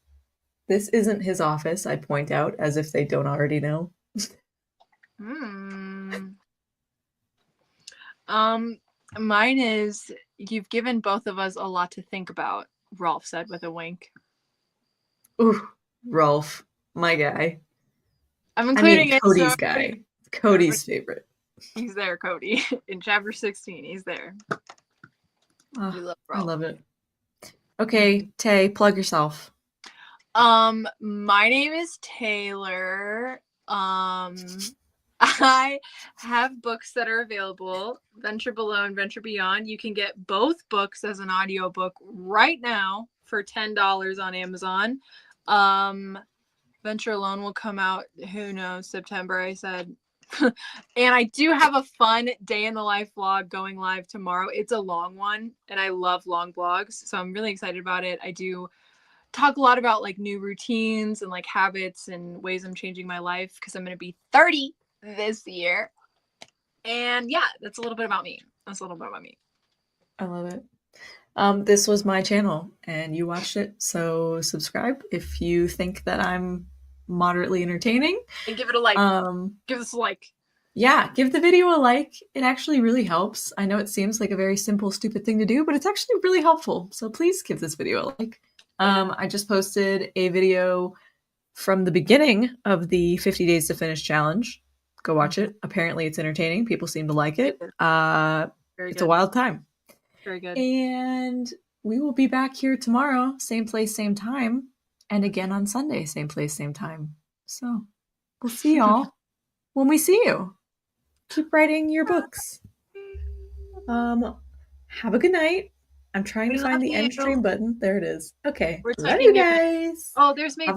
this isn't his office, I point out, as if they don't already know. Mine is, you've given both of us a lot to think about, Rolf said with a wink. Ooh, Rolf, my guy. I'm including Cody's guy. Cody's favorite. He's there, Cody. In chapter 16, he's there. I love it. Okay, Tay, plug yourself. My name is Taylor. I have books that are available, Venture Below and Venture Beyond. You can get both books as an audiobook right now for $10 on Amazon. Venture Alone will come out, who knows, September, I said. And I do have a fun day in the life vlog going live tomorrow. It's a long one, and I love long vlogs, so I'm really excited about it. I do talk a lot about like new routines and like habits and ways I'm changing my life because I'm going to be 30 this year. And yeah, that's a little bit about me. I love it. This was my channel and you watched it, so subscribe if you think that I'm moderately entertaining. And give it a like. Give us a like. Yeah, give the video a like. It actually really helps. I know it seems like a very simple, stupid thing to do, but it's actually really helpful. So please give this video a like. I just posted a video from the beginning of the 50 Days to Finish challenge. Go watch it. Apparently it's entertaining. People seem to like it. It's a wild time. Very good. And we will be back here tomorrow, same place, same time. And again on Sunday, same place, same time. So we'll see y'all when we see you. Keep writing your books. Have a good night. I'm trying to find the end stream button. There it is. Okay. Love you guys. Oh, there's Maple.